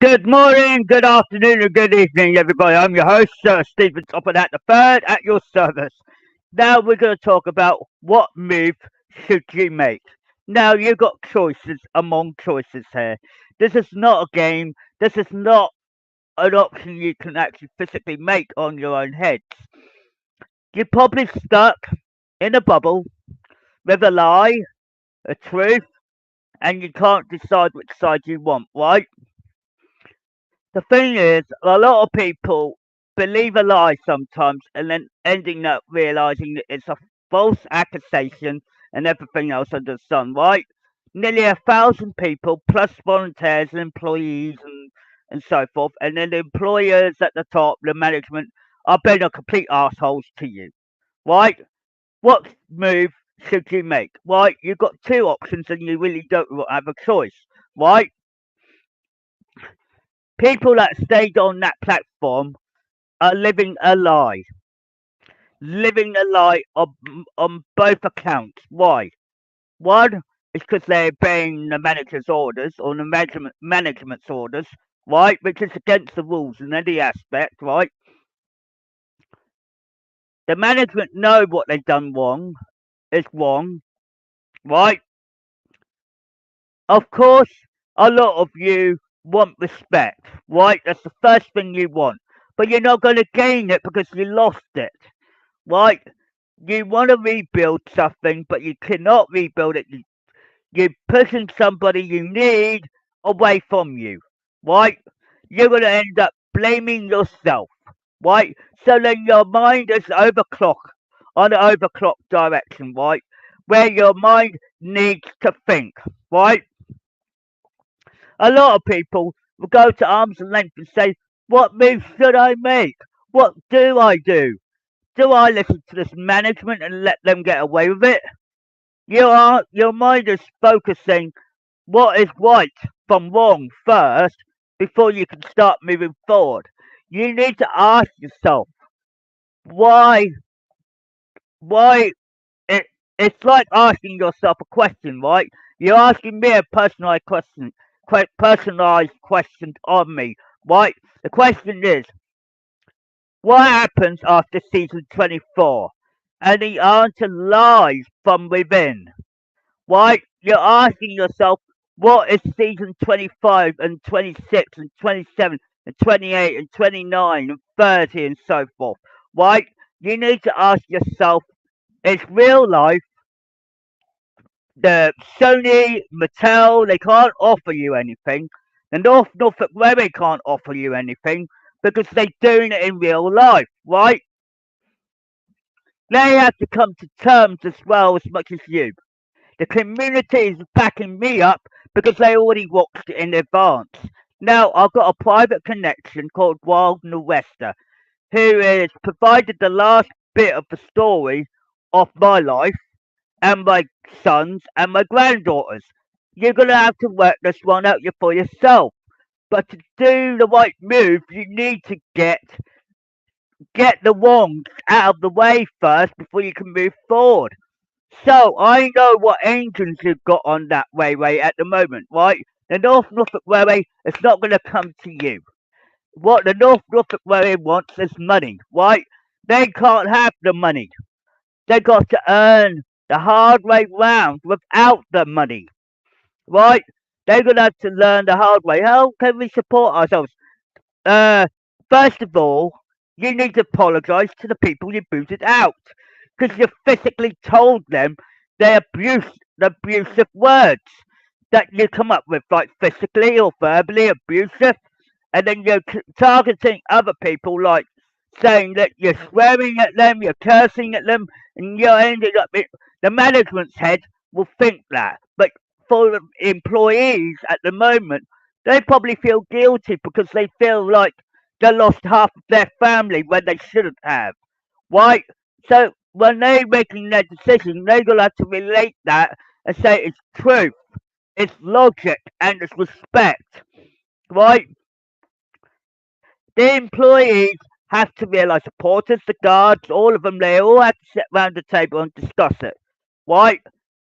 Good morning, good afternoon, and good evening, everybody. I'm your host, Sir Stephen Topham at the third at your service. Now we're going to talk about what move should you make. Now you've got choices among choices here. This is not a game. This is not an option you can actually physically make on your own head. You're probably stuck in a bubble with a lie, a truth, and you can't decide which side you want, right? The thing is, a lot of people believe a lie sometimes and then ending up realizing that it's a false accusation and everything else under the sun, right? Nearly 1,000 people, plus volunteers and employees and so forth, and then the employers at the top, the management, are being a complete assholes to you, right? What move should you make, right? You've got two options and you really don't have a choice, right? People that stayed on that platform are living a lie on both accounts. Why? One is because they're obeying the manager's orders or the management's orders, right? Which is against the rules in any aspect, right? The management know what they've done wrong is wrong, right? Of course, a lot of you want respect, right? That's the first thing you want, but you're not going to gain it because you lost it, right? You want to rebuild something, but you cannot rebuild it. You're pushing somebody you need away from you, right? You're going to end up blaming yourself, right? So then your mind is on an overclock direction, right? Where your mind needs to think, right? A lot of people will go to arm's length and say, what move should I make? What do I do? Do I listen to this management and let them get away with it? Your mind is focusing what is right from wrong first before you can start moving forward. You need to ask yourself why why it it's like asking yourself a question, right? You're asking me a personalized question on me, right? The question is, what happens after season 24? And the answer lies from within. Right? You're asking yourself, what is season 25 and 26 and 27 and 28 and 29 and 30 and so forth? Right? You need to ask yourself, is real life the Sony, Mattel, they can't offer you anything. The Norfolk Railway can't offer you anything because they're doing it in real life, right? They have to come to terms as well as much as you. The community is backing me up because they already watched it in advance. Now I've got a private connection called Wild Norwester, who has provided the last bit of the story of my life and my sons and my granddaughters. You're gonna have to work this one out for yourself. But to do the right move, you need to get the wrongs out of the way first before you can move forward. So I know what engines you've got on that railway at the moment, right? The North Norfolk Railway is not going to come to you. What the North Norfolk Railway wants is money, right? They can't have the money. They got to earn the hard way round without the money, right? They're going to have to learn the hard way. How can we support ourselves? Uh, First of all, you need to apologise to the people you booted out because you physically told them the abusive words that you come up with, like physically or verbally abusive, and then you're targeting other people, like saying that you're swearing at them, you're cursing at them, and you're ending up. The management's head will think that, but for the employees at the moment, they probably feel guilty because they feel like they lost half of their family when they shouldn't have. Right? So when they're making their decision, they're gonna have to relate that and say it's truth, it's logic, and it's respect. Right? The employees have to realise the porters, the guards, all of them, they all have to sit round the table and discuss it. Right?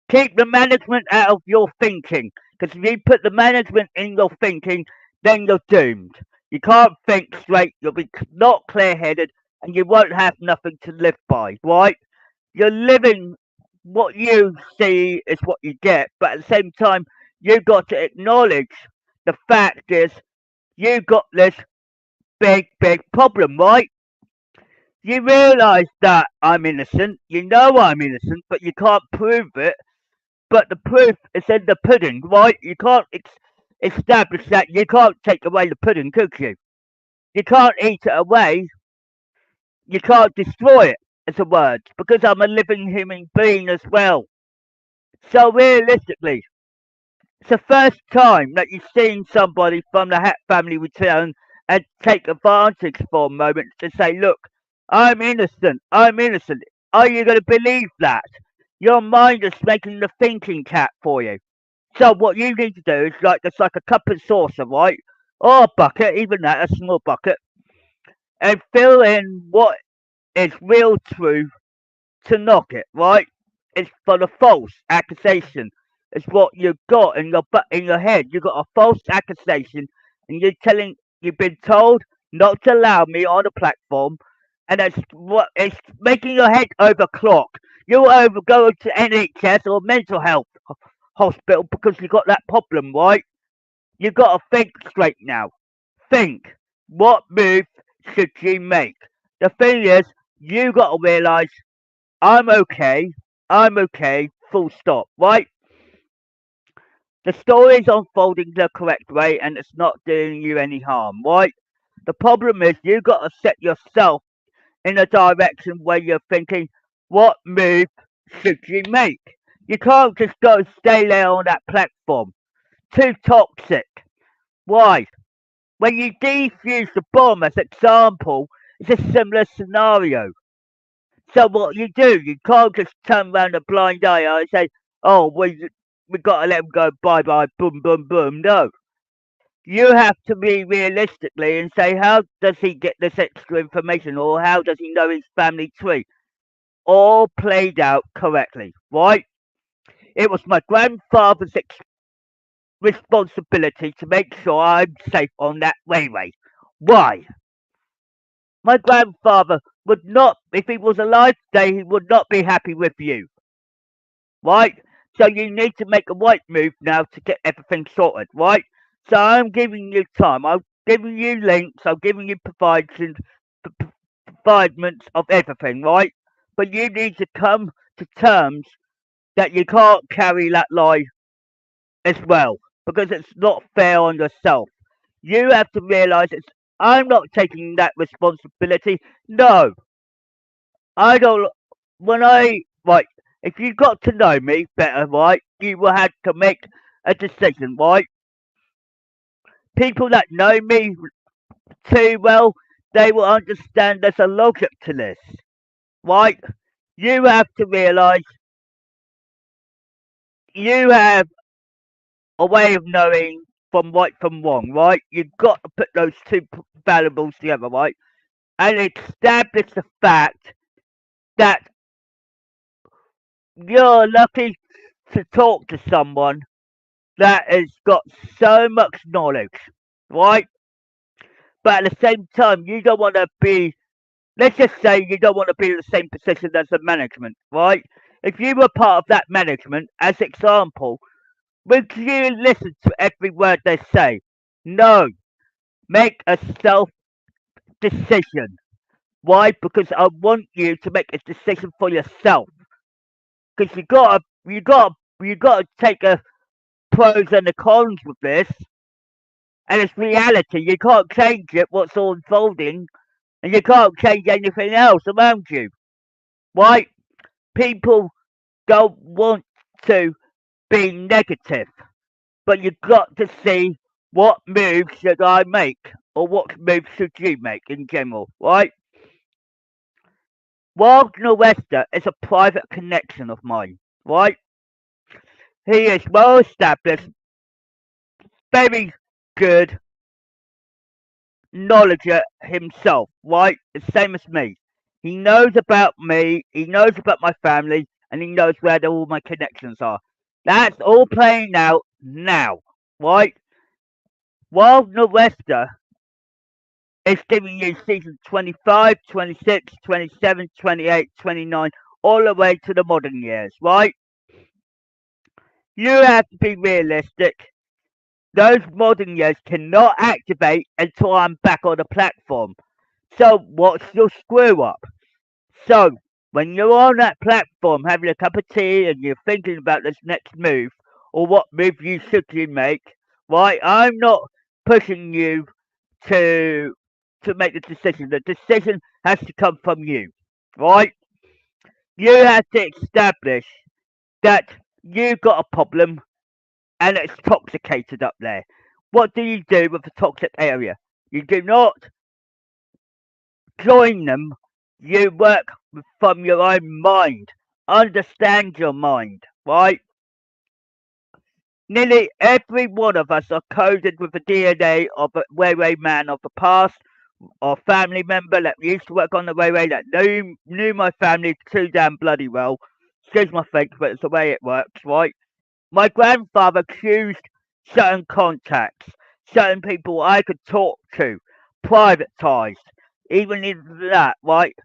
Keep the management out of your thinking. Because if you put the management in your thinking, then you're doomed. You can't think straight, you'll be not clear headed, and you won't have nothing to live by, right? You're living what you see is what you get, but at the same time, you've got to acknowledge the fact is you've got this big problem, right? You realise that I'm innocent, you know I'm innocent, but you can't prove it. But the proof is in the pudding, right? You can't establish that. You can't take away the pudding, could you? You can't eat it away. You can't destroy it, as a word, because I'm a living human being as well. So realistically, it's the first time that you've seen somebody from the Hatt family return and take advantage for a moment to say, look, I'm innocent. I'm innocent. Are you going to believe that? Your mind is making the thinking cap for you. So what you need to do is it's like a cup and saucer, right? Or a bucket, even that, a small bucket, and fill in what is real truth to knock it, right? It's for the false accusation. It's what you've got in your head. You've got a false accusation, and you've been told not to allow me on the platform, and it's making your head overclock. You over go to NHS or mental health hospital because you got that problem, right? You got to think straight now. Think. What move should you make? The thing is, you got to realise I'm okay. I'm okay. Full stop. Right? The story's unfolding the correct way, and it's not doing you any harm. Right? The problem is you got to set yourself in a direction where you're thinking, what move should you make? You can't just go stay there on that platform. Too toxic. Why? When you defuse the bomb, as example, it's a similar scenario. So what you do, you can't just turn around a blind eye and say, "Oh, we got to let him go, bye bye, boom boom boom." No, you have to be realistically and say, how does he get this extra information, or how does he know his family tree? All played out correctly, right? It was my grandfather's responsibility to make sure I'm safe on that railway. Why? My grandfather would not, if he was alive today, he would not be happy with you, right? So you need to make a right move now to get everything sorted, right? So I'm giving you time. I'm giving you links. I'm giving you providements of everything, right? But you need to come to terms that you can't carry that lie as well because it's not fair on yourself. You have to realize I'm not taking that responsibility. No, I don't. When right, if you got to know me better, right, you will have to make a decision, right? People that know me too well, they will understand there's a logic to this, right? You have to realize you have a way of knowing from right from wrong, right? You've got to put those two variables together, right? And establish the fact that you're lucky to talk to someone that has got so much knowledge, right? But at the same time, you don't want to be, let's just say you don't want to be in the same position as the management, right? If you were part of that management, as example, would you listen to every word they say? No. Make a self decision. Why? Because I want you to make a decision for yourself. Because you gotta take a pros and the cons with this, and it's reality. You can't change it. What's all unfolding, and you can't change anything else around you. Right? People don't want to be negative, but you've got to see what moves should I make, or what moves should you make in general. Right? Wild Norwester is a private connection of mine. Right? He is well established, very good knowledge himself, right? The same as me. He knows about me, he knows about my family, and he knows where all my connections are. That's all playing out now, right? while Norester is giving you season 25, 26, 27, 28, 29, all the way to the modern years, right? You have to be realistic. Those modern years cannot activate until I'm back on the platform. So what's your screw up? So when you're on that platform having a cup of tea and you're thinking about this next move or what move you make, right? I'm not pushing you to make the decision. The decision has to come from you, right? You have to establish that you've got a problem and it's toxicated up there. What do you do with the toxic area? You do not join them. You work from your own mind. Understand your mind, right? Nearly every one of us are coded with the DNA of a railway man of the past or family member that used to work on the railway that knew my family too damn bloody well. Excuse my French, but it's the way it works, right? My grandfather accused certain contacts, certain people I could talk to, privatised, even in that, right?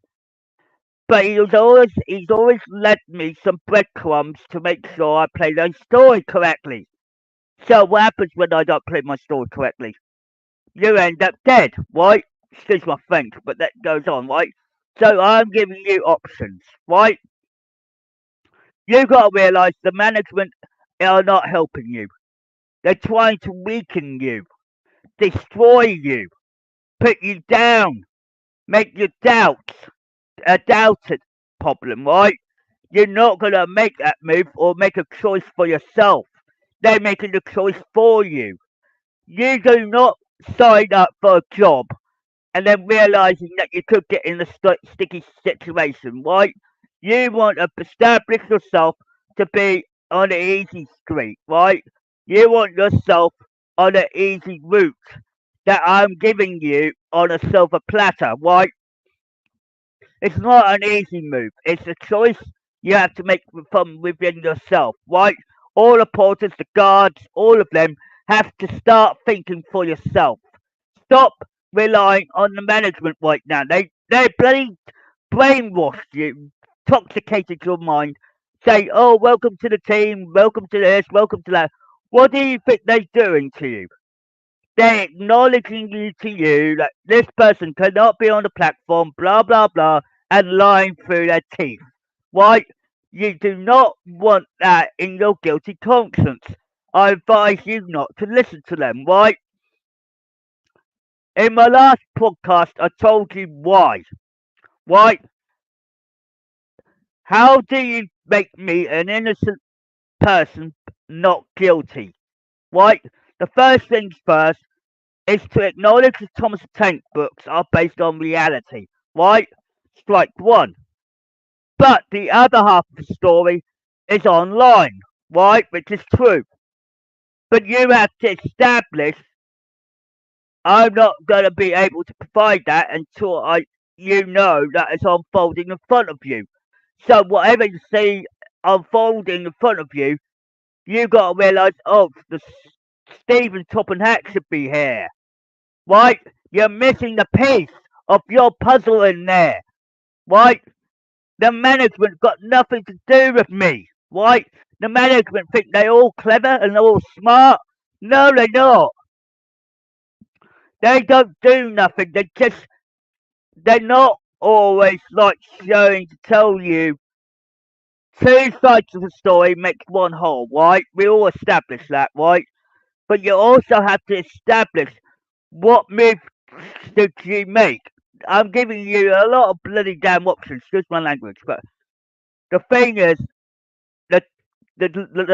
But he's always led me some breadcrumbs to make sure I play the story correctly. So what happens when I don't play my story correctly? You end up dead, right? Excuse my French, but that goes on, right? So I'm giving you options, right? You gotta realise the management are not helping you. They're trying to weaken you, destroy you, put you down, make you doubt, a doubted problem, right? You're not gonna make that move or make a choice for yourself. They're making the choice for you. You do not sign up for a job and then realizing that you could get in a sticky situation, right? You want to establish yourself to be on the easy street, right? You want yourself on the easy route that I'm giving you on a silver platter, right? It's not an easy move. It's a choice you have to make from within yourself, right? All the porters, the guards, all of them have to start thinking for yourself. Stop relying on the management right now. They bloody brainwashed you, toxicated your mind, say, oh, welcome to the team, welcome to this, welcome to that. What do you think they're doing to you? They're acknowledging you to you that this person cannot be on the platform, blah, blah, blah, and lying through their teeth. Right? You do not want that in your guilty conscience. I advise you not to listen to them, right? In my last podcast, I told you why. Right? How do you make me an innocent person not guilty? Right? The first things first is to acknowledge the Thomas the Tank books are based on reality. Right? Strike one. But the other half of the story is online. Right? Which is true. But you have to establish I'm not going to be able to provide that until you know that it's unfolding in front of you. So whatever you see unfolding in front of you, you got to realise, oh, the Stephen Topham Hatt should be here, right? You're missing the piece of your puzzle in there, right? The management got nothing to do with me, right? The management think they're all clever and they're all smart. No, they're not. They don't do nothing. They're not always like showing to tell you two sides of the story makes one whole, right? We all establish that, right? But you also have to establish what move should you make. I'm giving you a lot of bloody damn options, excuse my language, but the thing is that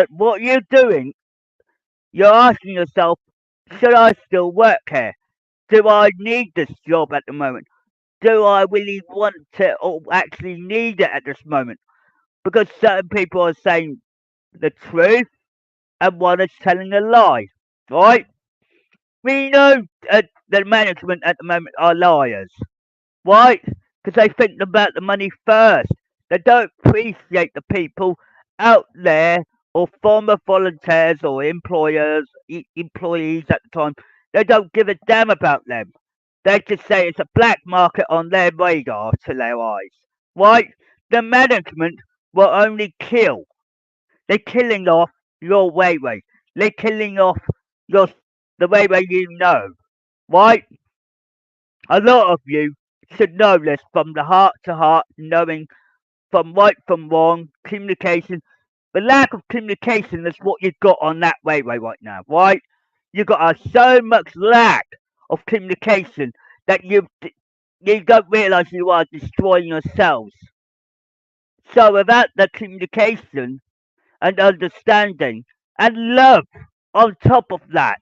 what you're doing, you're asking yourself, should I still work here? Do I need this job at the moment? Do I really want it or actually need it at this moment? Because certain people are saying the truth and one is telling a lie, right? We know the management at the moment are liars, right? Because they think about the money first. They don't appreciate the people out there or former volunteers or employees at the time. They don't give a damn about them. They just say it's a black market on their radar to their eyes. Right? The management will only kill. They're killing off your railway. They're killing off your the railway you know. Right? A lot of you should know this from the heart to heart, knowing from right from wrong, communication. The lack of communication is what you've got on that railway right now, right? You've got so much lack of communication that you don't realise you are destroying yourselves. So without the communication and understanding and love on top of that,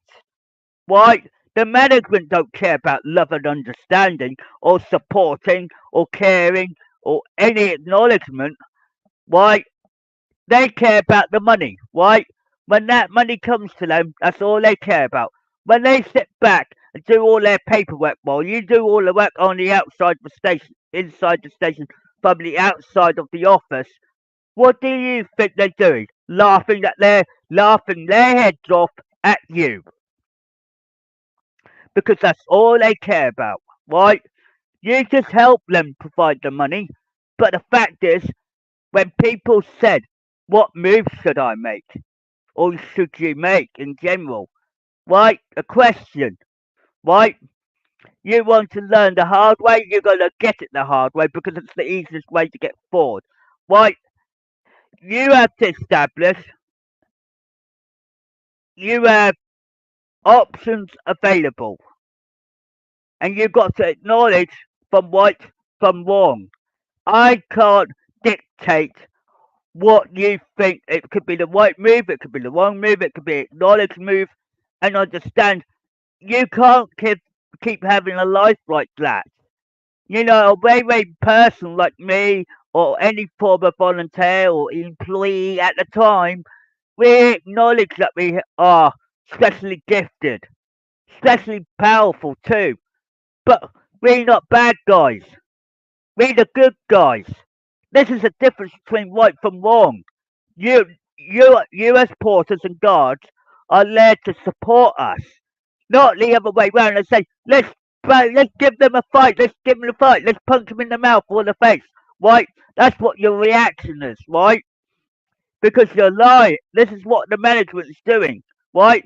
right? The management don't care about love and understanding or supporting or caring or any acknowledgement, right? They care about the money, right? When that money comes to them, that's all they care about. When they sit back and do all their paperwork while you do all the work on the outside of the station, inside the station, from the outside of the office, what do you think they're doing? Laughing their heads off at you because that's all they care about, right? You just help them provide the money, but the fact is, when people said, "What move should I make?" or should you make in general? Right? A question, right? You want to learn the hard way, you're going to get it the hard way because it's the easiest way to get forward. Right? You have to establish, you have options available, and you've got to acknowledge from right from wrong. I can't dictate what you think. It could be the right move, it could be the wrong move, it could be acknowledged move, and understand you can't keep having a life like that. You know, a railway person like me or any former volunteer or employee at the time, we acknowledge that we are specially gifted, especially powerful too. But we're not bad guys. We're the good guys. This is the difference between right from wrong. You, you as porters and guards are there to support us, not the other way round and say, let's give them a fight, let's give them a fight, let's punch them in the mouth or the face, right? That's what your reaction is, right? Because you're lying. This is what the management is doing, right?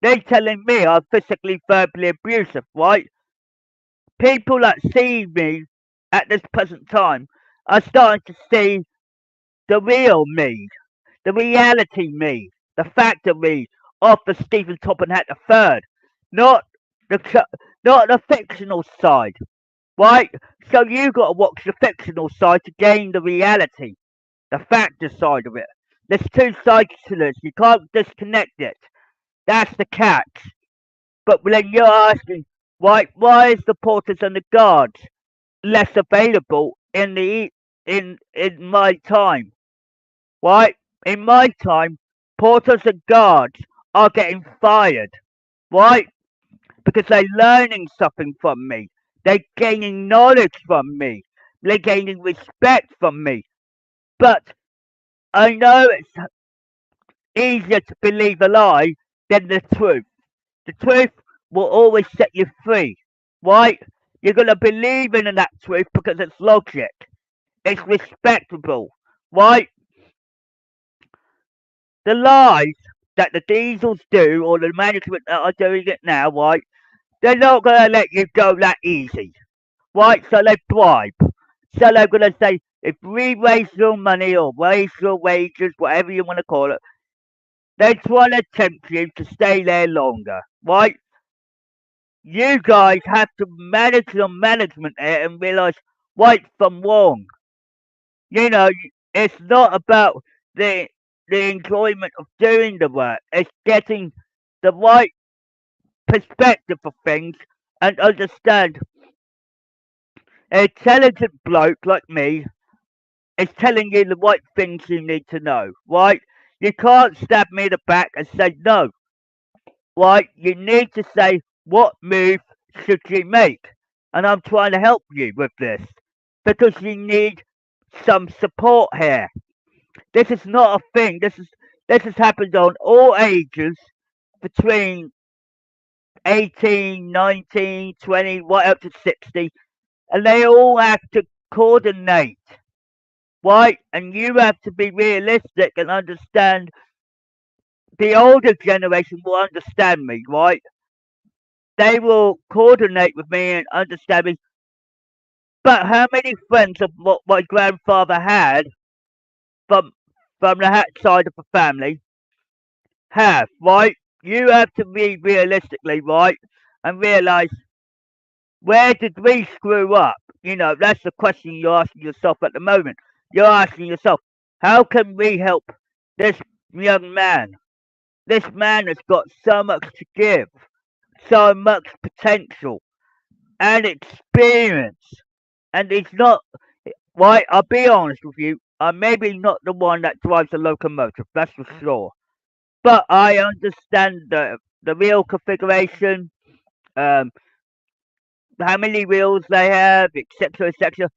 They're telling me I'm physically, verbally abusive, right? People that see me at this present time are starting to see the real me, the reality me, the factor me of the Stephen Topham Hatt III, not not the fictional side, right? So you got to watch the fictional side to gain the reality, the factor side of it. There's two sides to this. You can't disconnect it. That's the catch. But then you're asking, why is the porters and the guards less available in my time? Right? In my time, porters and guards are getting fired, right? Because they're learning something from me. They're gaining knowledge from me. They're gaining respect from me. But I know it's easier to believe a lie than the truth. The truth will always set you free, right? You're going to believe in that truth because it's logic. It's respectable, right? The lies that the diesels do or the management that are doing it now, right? They're not going to let you go that easy, right? So they bribe. So they're going to say, if we raise your money or raise your wages, whatever you want to call it, they're trying to tempt you to stay there longer, right? You guys have to manage your management there and realize right from wrong. You know, it's not about the the enjoyment of doing the work. It's getting the right perspective of things and understand. An intelligent bloke like me is telling you the right things you need to know, right? You can't stab me in the back and say no, right? You need to say what move should you make, and I'm trying to help you with this because you need some support here. This is not a thing. This has happened on all ages between 18, 19, 20, right up to 60, and they all have to coordinate, right? And you have to be realistic and understand the older generation will understand me, right? They will coordinate with me and understand me. But how many friends of what my grandfather had from from the Hatt side of the family have, right? You have to be realistically, right? And realise, where did we screw up? You know, that's the question you're asking yourself at the moment. You're asking yourself, how can we help this young man? This man has got so much to give, so much potential and experience. And he's not, right, I'll be honest with you, I'm maybe not the one that drives a locomotive, that's for sure. But I understand the wheel configuration, um, how many wheels they have, etc., etc.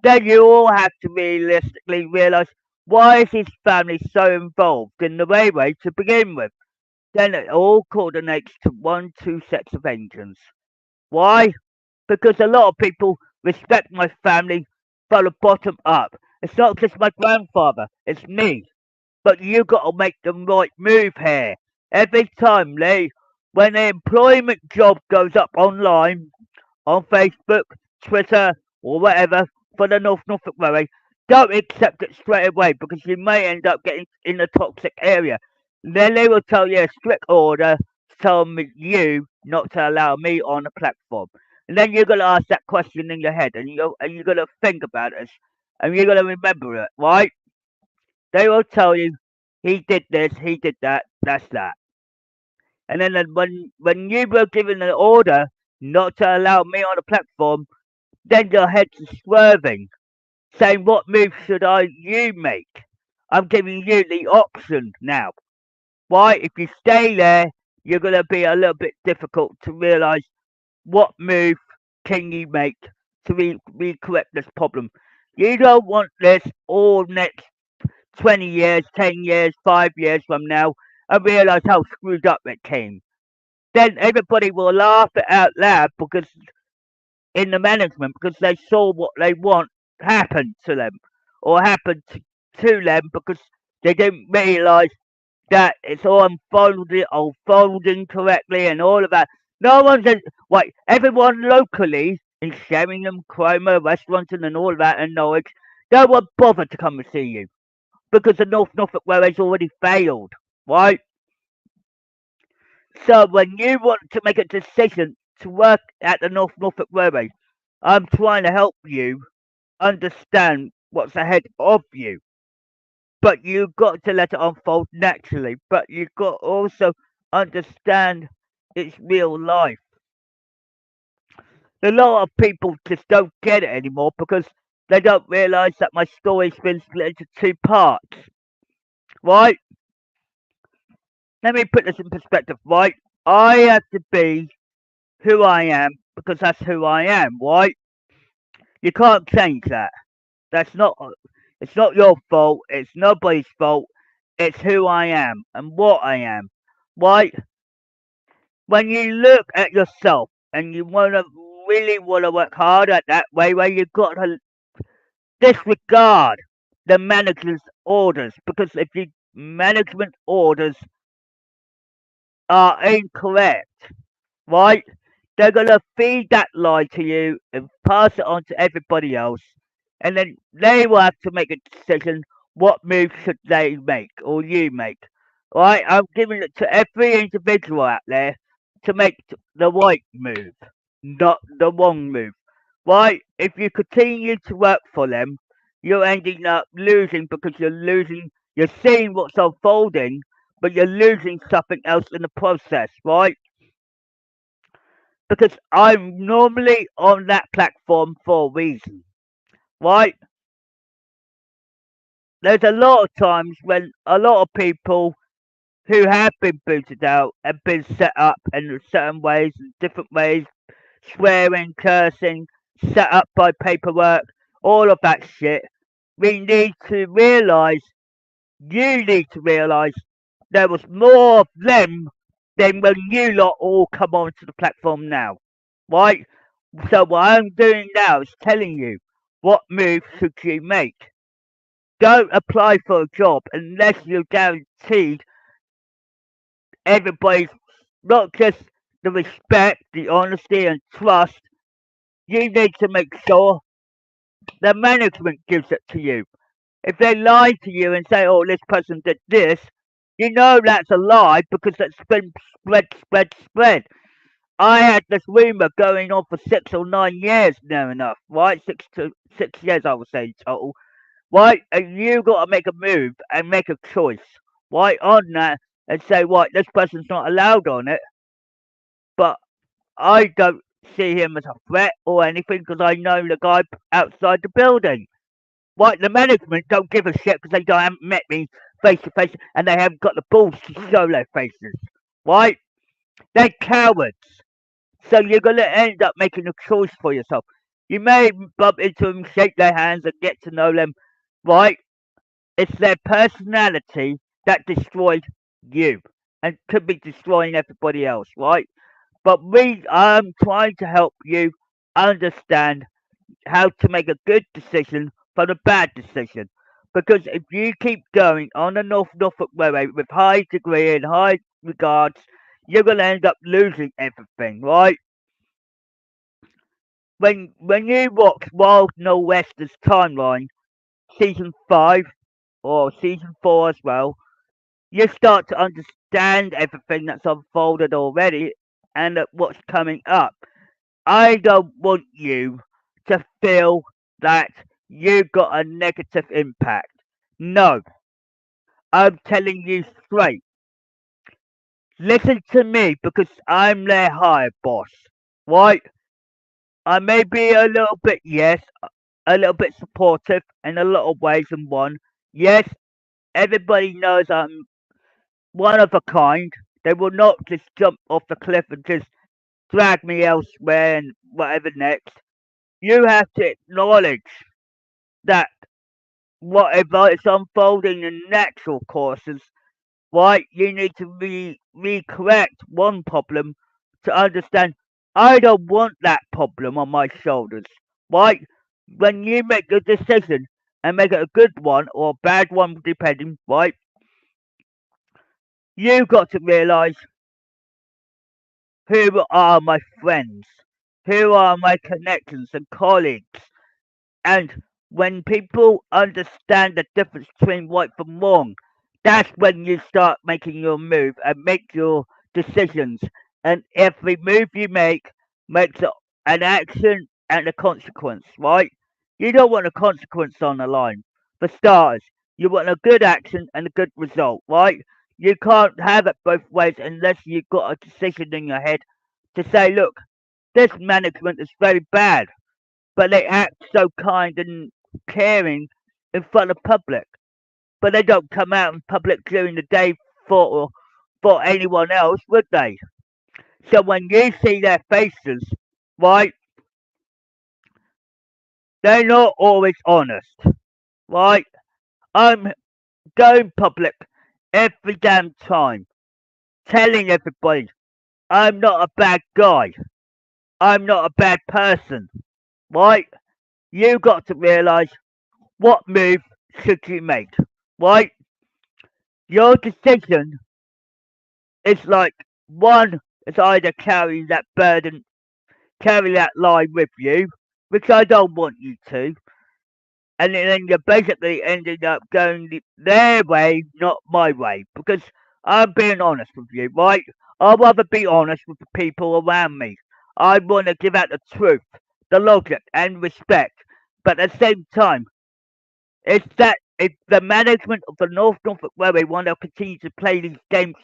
Then you all have to realistically realise, why is his family so involved in the railway to begin with? Then it all coordinates to one, two sets of engines. Why? Because a lot of people respect my family from the bottom up. It's not just my grandfather, it's me. But you got to make the right move here. Every time, Lee, when the employment job goes up online, on Facebook, Twitter, or whatever for the North Norfolk Railway, don't accept it straight away because you may end up getting in a toxic area. Then they will tell you a strict order to tell me, you not to allow me on the platform. And then you're gonna ask that question in your head, and you're gonna think about it, and you're gonna remember it, right? They will tell you, he did this, he did that, that's that. And then when you were given an order not to allow me on the platform, then your head's swerving, saying, what move should you make? I'm giving you the option now. Why? If you stay there, you're going to be a little bit difficult to realise what move can you make to correct this problem. You don't want this all next 20 years, 10 years, 5 years from now and realise how screwed up it came. Then everybody will laugh it out loud because in the management because they saw what they want happen to them or happen to them because they didn't realise that it's all unfolding correctly and all of that. No one's wait, everyone locally in Sheringham, Cromer, Westronton and all of that and Norwich, no one bothered to come and see you because the North Norfolk Railway's already failed, right? So when you want to make a decision to work at the North Norfolk Railway, I'm trying to help you understand what's ahead of you. But you've got to let it unfold naturally. But you've got to also understand it's real life. A lot of people just don't get it anymore because they don't realise that my story's been split into two parts. Right? Let me put this in perspective, right? I have to be who I am because that's who I am, right? You can't change that. That's not it's not your fault, it's nobody's fault. It's who I am and what I am. Why? When you look at yourself and you really wanna work hard at that way where you've got to disregard the manager's orders because if the management orders are incorrect, right? They're gonna feed that lie to you and pass it on to everybody else, and then they will have to make a decision what move should they make or you make. Right? I'm giving it to every individual out there to make the right move, not the wrong move. Right? If you continue to work for them, you're ending up losing because you're losing. You're seeing what's unfolding, but you're losing something else in the process. Right? Because I'm normally on that platform for a reason, right? There's a lot of times when a lot of people who have been booted out have been set up in certain ways, different ways, swearing, cursing, set up by paperwork, all of that shit. We need to realise, you need to realise, there was more of them then will you lot all come onto the platform now? Right? So what I'm doing now is telling you what move should you make. Don't apply for a job unless you're guaranteed everybody's not just the respect, the honesty and trust. You need to make sure the management gives it to you. If they lie to you and say, oh, this person did this, you know that's a lie because it's been spread. I had this rumour going on for 6 or 9 years, near enough, right? 6 years, I would say, total, right? And you got to make a move and make a choice, right, on that and say, right, this person's not allowed on it, but I don't see him as a threat or anything because I know the guy outside the building. Right, the management don't give a shit because haven't met me face to face and they haven't got the balls to show their faces. Right? They're cowards. So you're going to end up making a choice for yourself. You may bump into them, shake their hands, and get to know them. Right? It's their personality that destroyed you and could be destroying everybody else. Right? But I'm trying to help you understand how to make a good decision from a bad decision. Because if you keep going on the North Norfolk Railway with high degree and high regards, you're going to end up losing everything, right? When you watch Wild No West's timeline, season 5 or season 4 as well, you start to understand everything that's unfolded already and what's coming up. I don't want you to feel that you got a negative impact. No, I'm telling you straight. Listen to me because I'm their higher boss. Right? I may be a little bit, yes, a little bit supportive in a lot of ways and one. Yes, everybody knows I'm one of a kind. They will not just jump off the cliff and just drag me elsewhere and whatever next. You have to acknowledge that whatever is unfolding in natural courses, right? You need to correct one problem to understand I don't want that problem on my shoulders, right? When you make a decision and make it a good one or a bad one, depending, right? You got to realize who are my friends, who are my connections and colleagues. And when people understand the difference between right from wrong, that's when you start making your move and make your decisions. And every move you make makes an action and a consequence, right? You don't want a consequence on the line. For starters, you want a good action and a good result, right? You can't have it both ways unless you've got a decision in your head to say, look, this management is very bad but they act so kind and caring in front of public. But they don't come out in public during the day for anyone else, would they? So when you see their faces, right, they're not always honest, right? I'm going public every damn time, telling everybody I'm not a bad guy. I'm not a bad person, right? You got to realise what move should you make, right? Your decision is like one is either carry that burden, carry that lie with you, which I don't want you to, and then you're basically ending up going their way, not my way, because I'm being honest with you, right? I'd rather be honest with the people around me. I want to give out the truth, the logic, and respect, but at the same time, it's that if the management of the North Norfolk Railway want to continue to play these games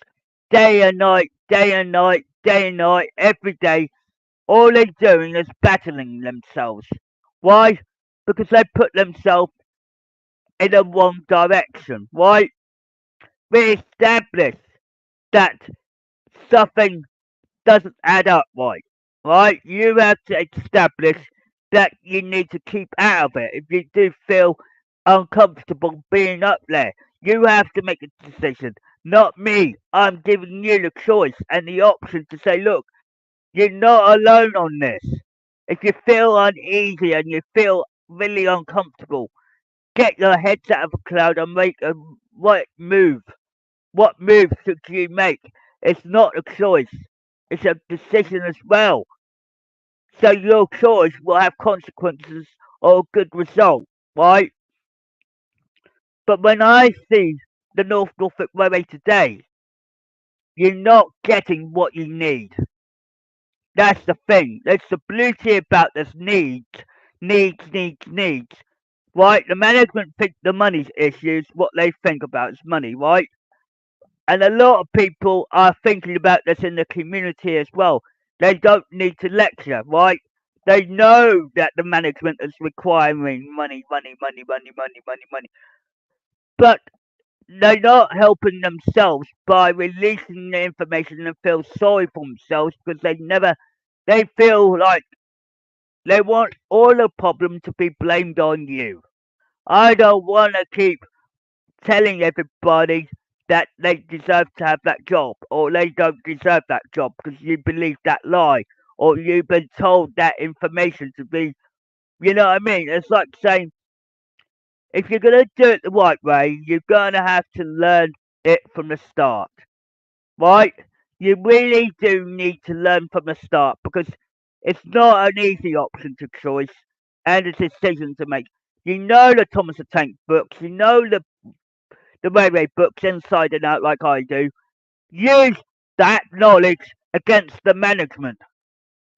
day and night, day and night, day and night, every day, all they're doing is battling themselves. Why? Because they put themselves in the wrong direction. Why? We establish that something doesn't add up right. Right? You have to establish that you need to keep out of it. If you do feel uncomfortable being up there, you have to make a decision. Not me. I'm giving you the choice and the option to say, look, you're not alone on this. If you feel uneasy and you feel really uncomfortable, get your heads out of the cloud and make a right move. What move should you make? It's not a choice. It's a decision as well. So your choice will have consequences or a good result, right? But when I see the North Norfolk Railway today, you're not getting what you need. That's the thing. That's the beauty about this needs. Right? The management think the money's issues. What they think about is money, right? And a lot of people are thinking about this in the community as well. They don't need to lecture, right? They know that the management is requiring money. But they're not helping themselves by releasing the information and feel sorry for themselves because they feel like they want all the problem to be blamed on you. I don't want to keep telling everybody that they deserve to have that job or they don't deserve that job because you believe that lie or you've been told that information to be, you know what I mean? It's like saying if you're going to do it the right way, you're going to have to learn it from the start, right? You really do need to learn from the start because it's not an easy option to choice and a decision to make. You know the Thomas the Tank books, you know the railway books inside and out like I do. Use that knowledge against the management.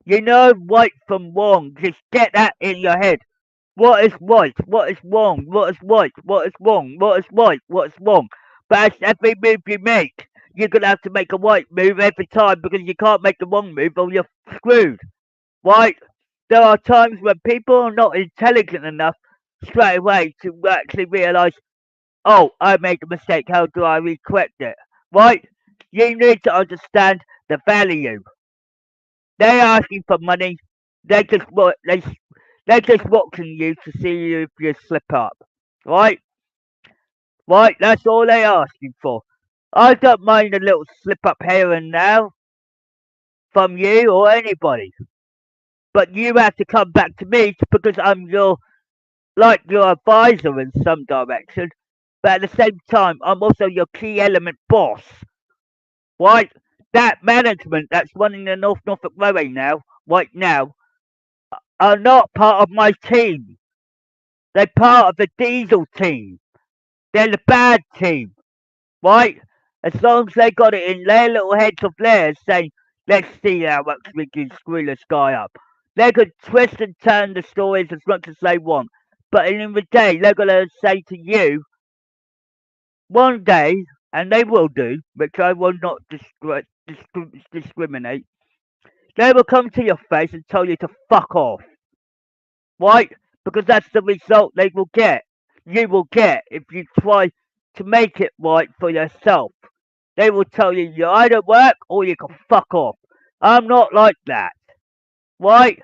You know right from wrong. Just get that in your head. What is right? What is wrong? What is right? What is wrong? What is right? What is wrong? But as every move you make, you're gonna have to make a right move every time because you can't make the wrong move or you're screwed. Right? There are times when people are not intelligent enough straight away to actually realise, oh, I made a mistake. How do I correct it? Right? You need to understand the value. They're asking for money. They just wa- they're just watching you to see if you slip up. Right? Right? That's all they're asking for. I don't mind a little slip up here and now from you or anybody, but you have to come back to me because I'm your advisor in some direction. But at the same time, I'm also your key element boss. Right? That management that's running the North Norfolk Railway now, right now, are not part of my team. They're part of the diesel team. They're the bad team, right? As long as they got it in their little heads of theirs saying, let's see how much we can screw this guy up. They could twist and turn the stories as much as they want. But in the day, they're going to say to you, one day, and they will do, which I will not discriminate, they will come to your face and tell you to fuck off, right? Because that's the result they will get. You will get if you try to make it right for yourself. They will tell you you either work or you can fuck off. I'm not like that, right?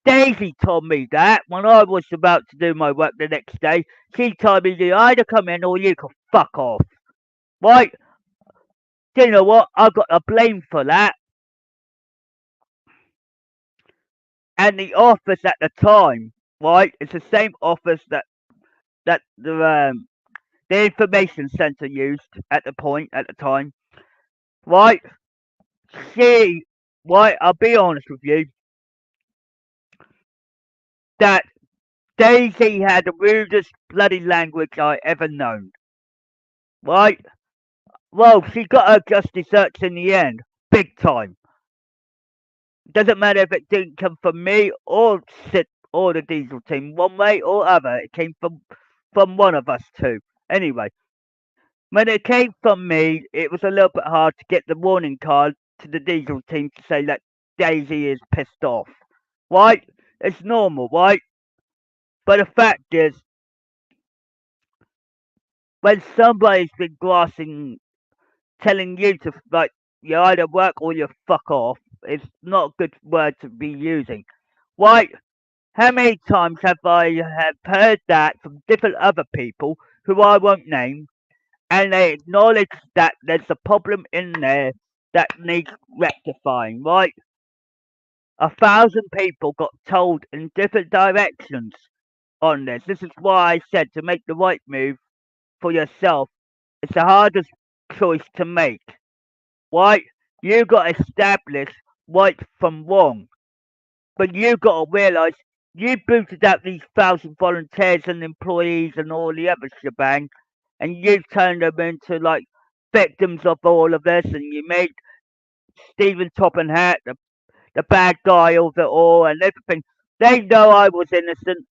Daisy told me that when I was about to do my work the next day. She told me you either come in or you can fuck off, right? Do you know what? I got a blame for that. And the office at the time, right? It's the same office that the information centre used at the time, right? She, right? I'll be honest with you, that Daisy had the rudest bloody language I ever known, right? Well, she got her just desserts in the end, big time. Doesn't matter if it didn't come from me or Sid or the diesel team, one way or other. It came from one of us two. Anyway, when it came from me, it was a little bit hard to get the warning card to the diesel team to say that Daisy is pissed off. Right? It's normal, right? But the fact is, when somebody's been grassing, telling you to, like, you either work or you fuck off, it's not a good word to be using. Right? How many times have I have heard that from different other people who I won't name, and they acknowledge that there's a problem in there that needs rectifying, right? 1,000 people got told in different directions on this. This is why I said to make the right move for yourself. It's the hardest choice to make, right? You got to establish right from wrong, but you got to realise you booted out these 1,000 volunteers and employees and all the other shebang, and you turned them into like victims of all of this, and you made Stephen Topham Hatt the bad guy of it all and everything. They know I was innocent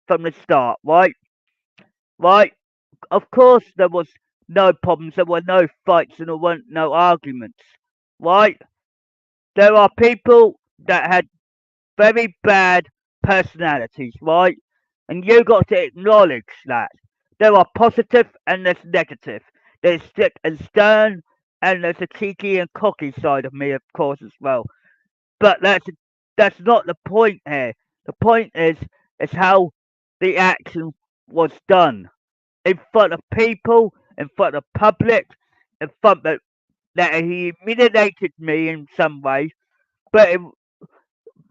from the start, right? Right? Of course there was no problems, there were no fights and there weren't no arguments. Right? There are people that had very bad personalities, right? And you got to acknowledge that. There are positive and there's negative. There's strict and stern and there's a cheeky and cocky side of me, of course, as well. But that's not the point here. The point is how the action was done in front of people, in front of public, in front of that he humiliated me in some way. But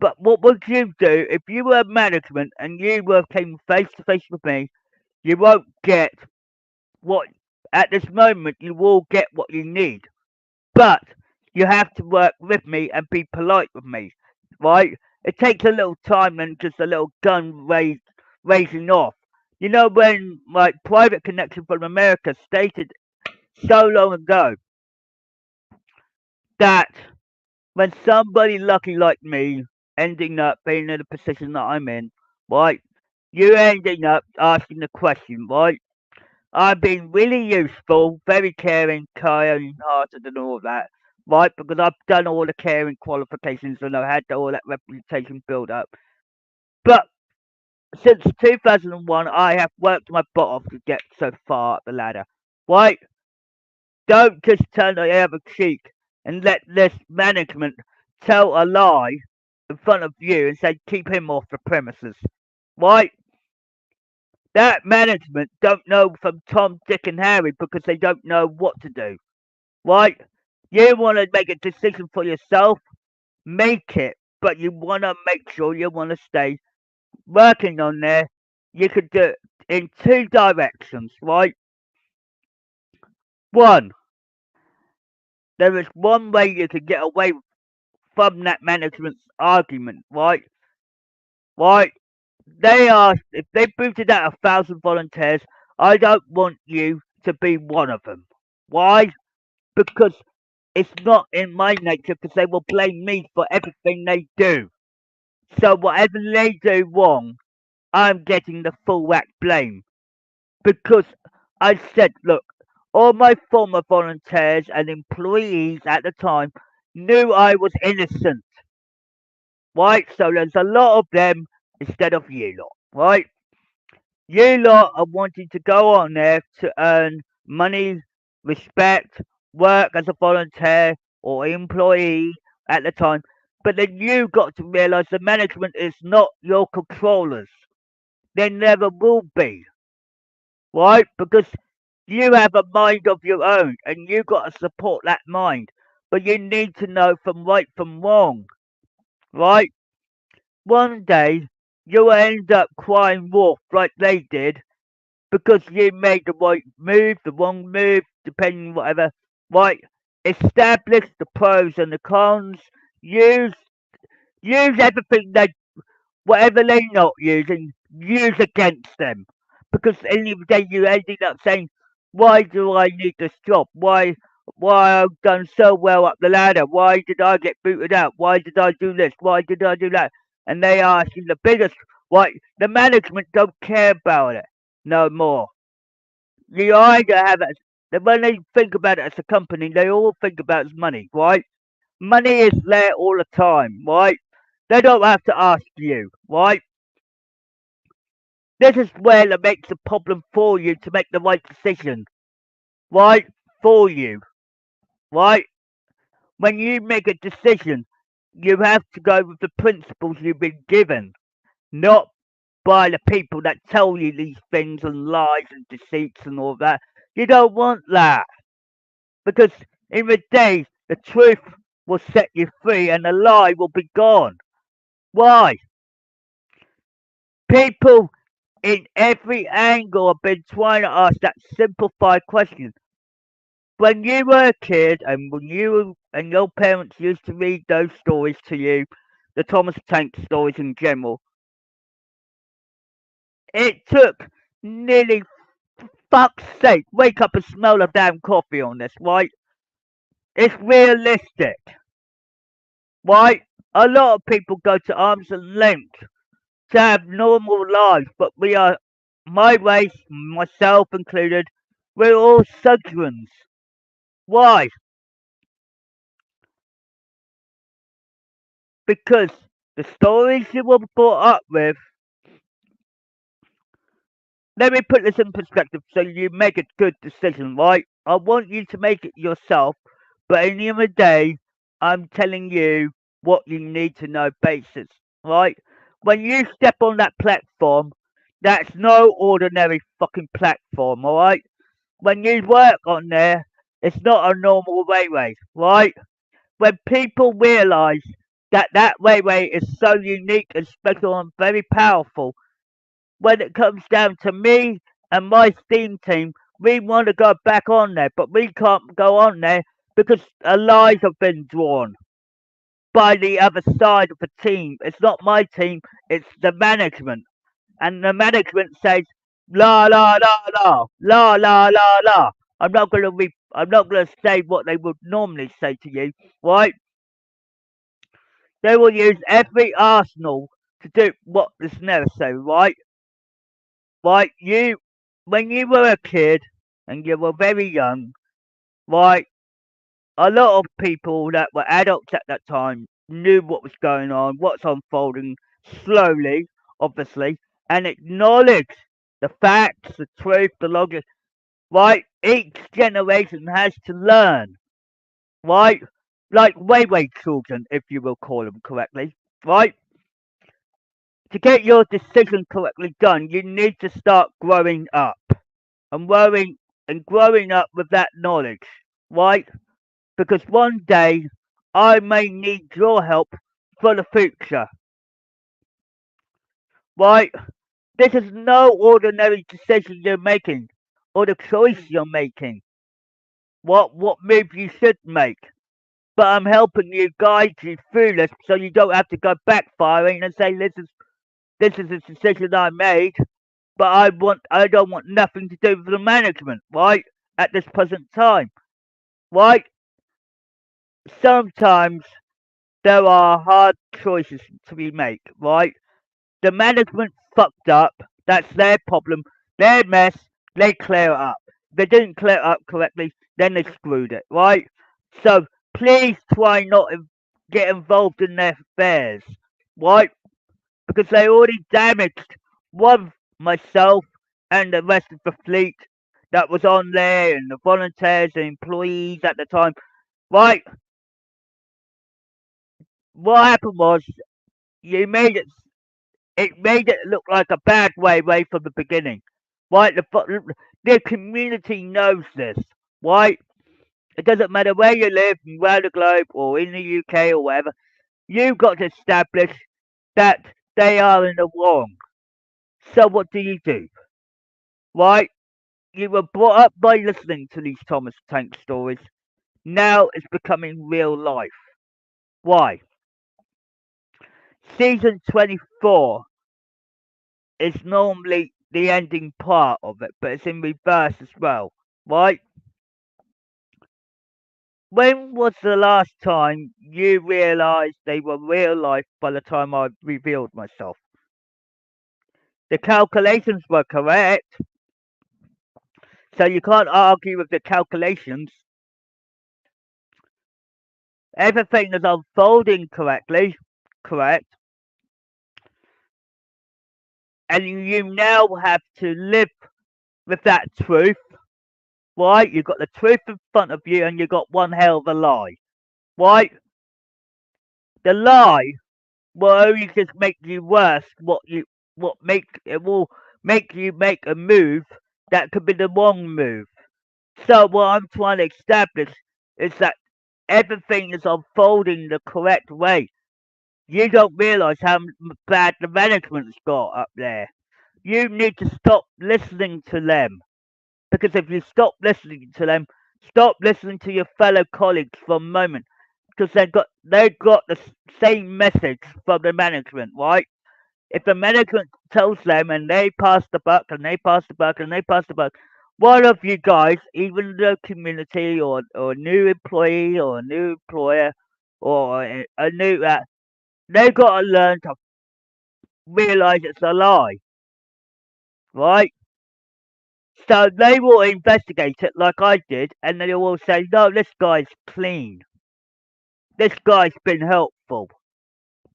but what would you do if you were management and you were came face to face with me? You won't get what at this moment you will get what you need. But you have to work with me and be polite with me, right? It takes a little time and just a little raising off. You know when my private connection from America stated so long ago that when somebody lucky like me ending up being in the position that I'm in, right? You ending up asking the question, right? I've been really useful, very caring, kind hearted and all that, right? Because I've done all the caring qualifications and I've had all that reputation built up. But since 2001, I have worked my butt off to get so far up the ladder, right? Don't just turn the other cheek and let this management tell a lie in front of you and say keep him off the premises, right? That management don't know from Tom, Dick, and Harry because they don't know what to do. Right? You want to make a decision for yourself, make it, but you want to make sure you want to stay working on there. You could do it in two directions, right? One, there is one way you could get away from that management's argument, right? Right? They are, if they booted out 1,000 volunteers, I don't want you to be one of them. Why? Because it's not in my nature because they will blame me for everything they do. So whatever they do wrong, I'm getting the full whack blame. Because I said, look, all my former volunteers and employees at the time knew I was innocent, right? So there's a lot of them instead of you lot, right? You lot are wanting to go on there to earn money, respect, work as a volunteer or employee at the time. But then you got to realise the management is not your controllers. They never will be, right? Because you have a mind of your own and you got to support that mind. But you need to know from right from wrong, right? One day you'll end up crying wolf like they did because you made the right move, the wrong move, depending whatever. Right? Establish the pros and the cons. Use use everything they whatever they're not using, use against them. Because at the end of the day you ended up saying, why do I need this job? Why I've done so well up the ladder? Why did I get booted out? Why did I do this? Why did I do that? And they are asking the biggest why the management don't care about it no more. You either have it when they think about it as a company, they all think about is money, right? Money is there all the time, right? They don't have to ask you, right? This is where it makes a problem for you to make the right decision, right? For you, right? When you make a decision, you have to go with the principles you've been given, not by the people that tell you these things and lies and deceits and all that. You don't want that because in the day, the truth will set you free and the lie will be gone. Why? People in every angle have been trying to ask that simplified question. When you were a kid and when you and your parents used to read those stories to you, the Thomas Tank stories in general, it took nearly fuck's sake, wake up and smell the damn coffee on this, right? It's realistic, right? A lot of people go to arms and length to have normal lives, but we are, my race, myself included, we're all Southrons. Why? Because the stories you were brought up with, let me put this in perspective so you make a good decision, right? I want you to make it yourself, but in the end of the day, I'm telling you what you need to know basis, right? When you step on that platform, that's no ordinary fucking platform, alright? When you work on there, it's not a normal railway, right? When people realise that that railway is so unique and special and very powerful, when it comes down to me and my steam team, we want to go back on there, but we can't go on there because a lies have been drawn by the other side of the team. It's not my team, it's the management. And the management says, la la la la, la la la la. I'm not gonna say what they would normally say to you, right? They will use every arsenal to do what is necessary, right? Right, when you were a kid and you were very young, right, a lot of people that were adults at that time knew what was going on, what's unfolding slowly, obviously, and acknowledged the facts, the truth, the logic, right? Each generation has to learn, right? Like wayway children, if you will call them correctly, right? To get your decision correctly done, you need to start growing up. And growing up with that knowledge, right? Because one day I may need your help for the future, right? This is no ordinary decision you're making or the choice you're making. What move you should make. But I'm helping you guide you through this so you don't have to go backfiring and say this is a decision I made, but I don't want nothing to do with the management, right? At this present time. Right? Sometimes there are hard choices to be made, right? The management fucked up. That's their problem. Their mess. They clear it up. If they didn't clear it up correctly, then they screwed it, right? So please try not to get involved in their affairs, right? Because they already damaged one myself and the rest of the fleet that was on there and the volunteers and employees at the time, right? What happened was you made it made it look like a bad way from the beginning. Right? The community knows this. Right? It doesn't matter where you live, around the globe, or in the UK, or wherever. You've got to establish that they are in the wrong. So what do you do? Right? You were brought up by listening to these Thomas Tank stories. Now it's becoming real life. Why? Season 24 is normally the ending part of it, but it's in reverse as well, right? When was the last time you realised they were real life by the time I revealed myself? The calculations were correct, so you can't argue with the calculations. Everything is unfolding correctly, correct, and you now have to live with that truth, right? You've got the truth in front of you, and you've got one hell of a lie, right? The lie will only just make you worse. What make it will make you make a move that could be the wrong move. So what I'm trying to establish is that everything is unfolding the correct way. You don't realise how bad the management's got up there. You need to stop listening to them. Because if you stop listening to them, stop listening to your fellow colleagues for a moment. Because they've got the same message from the management, right? If the management tells them and they pass the buck and they pass the buck and they pass the buck, one of you guys, even the community or a new employee or a new employer or a new they've got to learn to realize it's a lie, right? So they will investigate it like I did, and they will say, no, this guy's clean. This guy's been helpful.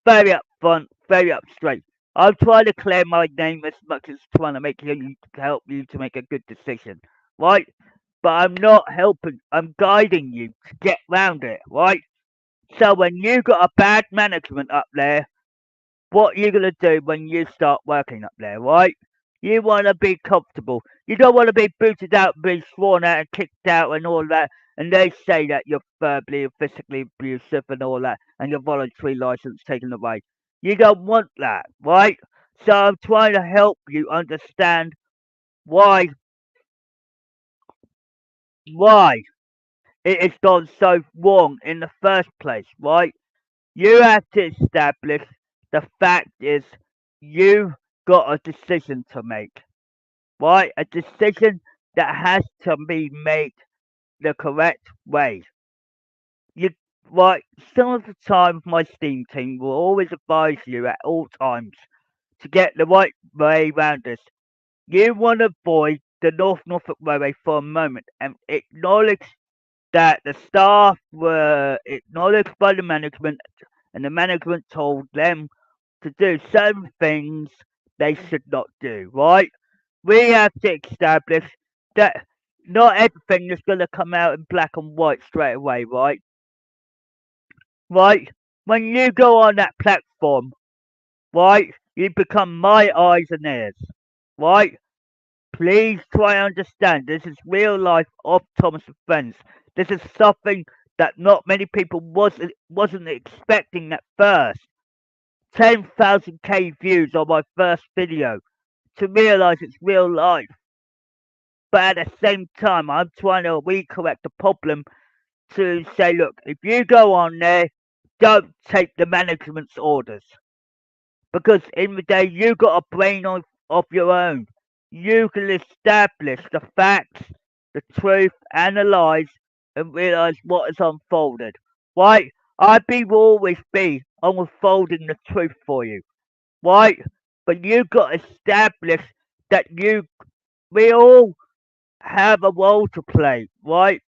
Very upfront, very up straight. I'm trying to clear my name as much as trying to make you help you to make a good decision, right? But I'm not helping. I'm guiding you to get round it, right? So when you got a bad management up there, what you gonna do when you start working up there, right? You wanna be comfortable. You don't wanna be booted out, be sworn at and kicked out and all that. And they say that you're verbally and physically abusive and all that, and your voluntary license taken away. You don't want that, right? So I'm trying to help you understand why why it has gone so wrong in the first place, right? You have to establish the fact is you got a decision to make, right? A decision that has to be made the correct way. You right? Some of the time, my steam team will always advise you at all times to get the right way round this. You want to avoid the North Norfolk Railway for a moment and acknowledge that the staff were acknowledged by the management, and the management told them to do certain things they should not do, right? We have to establish that not everything is going to come out in black and white straight away, right? Right? When you go on that platform, right, you become my eyes and ears, right? Please try and understand this is real life of Thomas and Friends. This is something that not many people wasn't expecting at first. 10,000 views on my first video to realise it's real life. But at the same time, I'm trying to recorrect the problem to say, look, if you go on there, don't take the management's orders. Because in the day, you got a brain of your own. You can establish the facts, the truth, and the lies and realise what is unfolded. Right? Will always be unfolding the truth for you. Right? But you got to establish that we all have a role to play, right?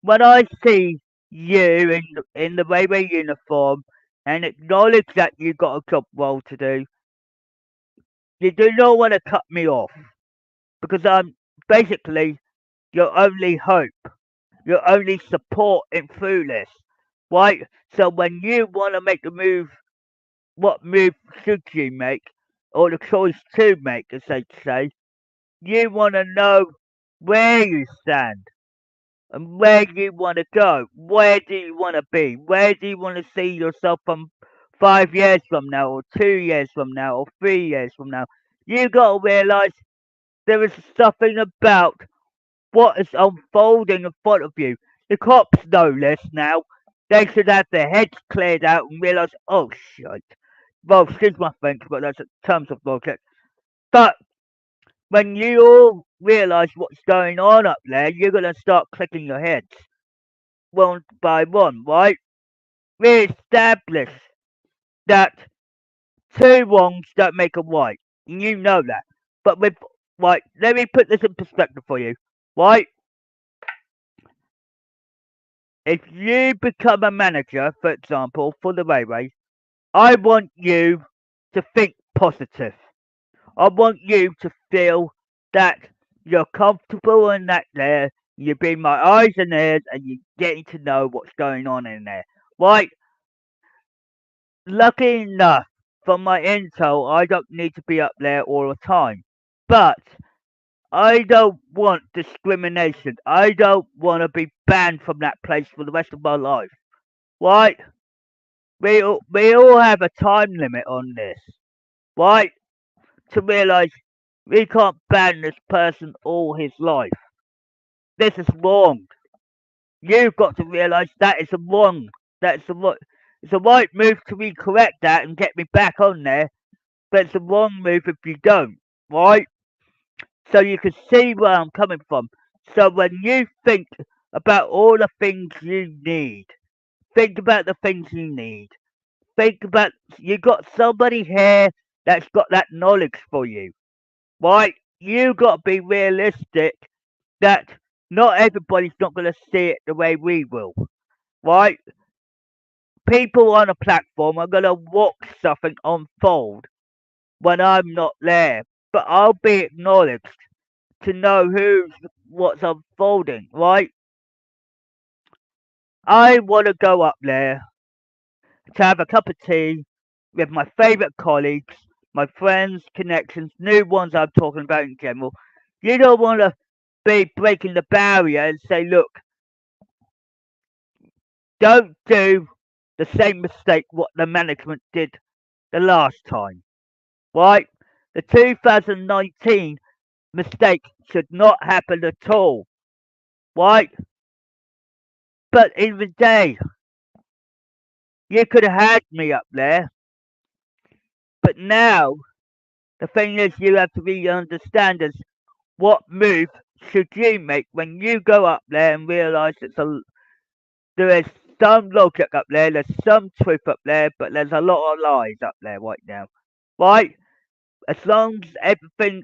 When I see you in the railway uniform and acknowledge that you got a job role to do, you do not want to cut me off because I'm basically your only hope, your only support in through this, right? So when you want to make a move, what move should you make, or the choice to make, as they say, you want to know where you stand and where you want to go. Where do you want to be? Where do you want to see yourself from 5 years from now, or 2 years from now, or 3 years from now? You got to realize there is something about what is unfolding in front of you. The cops know this now. They should have their heads cleared out and realize, oh shit. Well, excuse my French, but that's in terms of logic. But when you all realize what's going on up there, you're gonna start clicking your heads one by one, right? We establish that two wrongs don't make a right. And you know that. But with right, let me put this in perspective for you. Right? If you become a manager, for example, for the railway, I want you to think positive. I want you to feel that you're comfortable in that there. You're being my eyes and ears, and you're getting to know what's going on in there. Right? Lucky enough, from my intel, I don't need to be up there all the time. But I don't want discrimination. I don't want to be banned from that place for the rest of my life. Right? We all have a time limit on this. Right? To realise we can't ban this person all his life. This is wrong. You've got to realise that is wrong. That's the right. It's a right move to recorrect that and get me back on there, but it's a wrong move if you don't. Right? So you can see where I'm coming from. So when you think about all the things you need, think about the things you need. Think about you got somebody here that's got that knowledge for you, right? You got to be realistic that not everybody's not going to see it the way we will, right? People on a platform are going to watch something unfold when I'm not there, but I'll be acknowledged to know who's what's unfolding, right? I want to go up there to have a cup of tea with my favourite colleagues, my friends, connections, new ones I'm talking about in general. You don't want to be breaking the barrier and say, look, don't do the same mistake what the management did the last time, right? The 2019 mistake should not happen at all, right? But in the day, you could have had me up there, but now the thing is you have to really understand is what move should you make when you go up there and realise there is some logic up there, there's some truth up there, but there's a lot of lies up there right now, right? As long as everything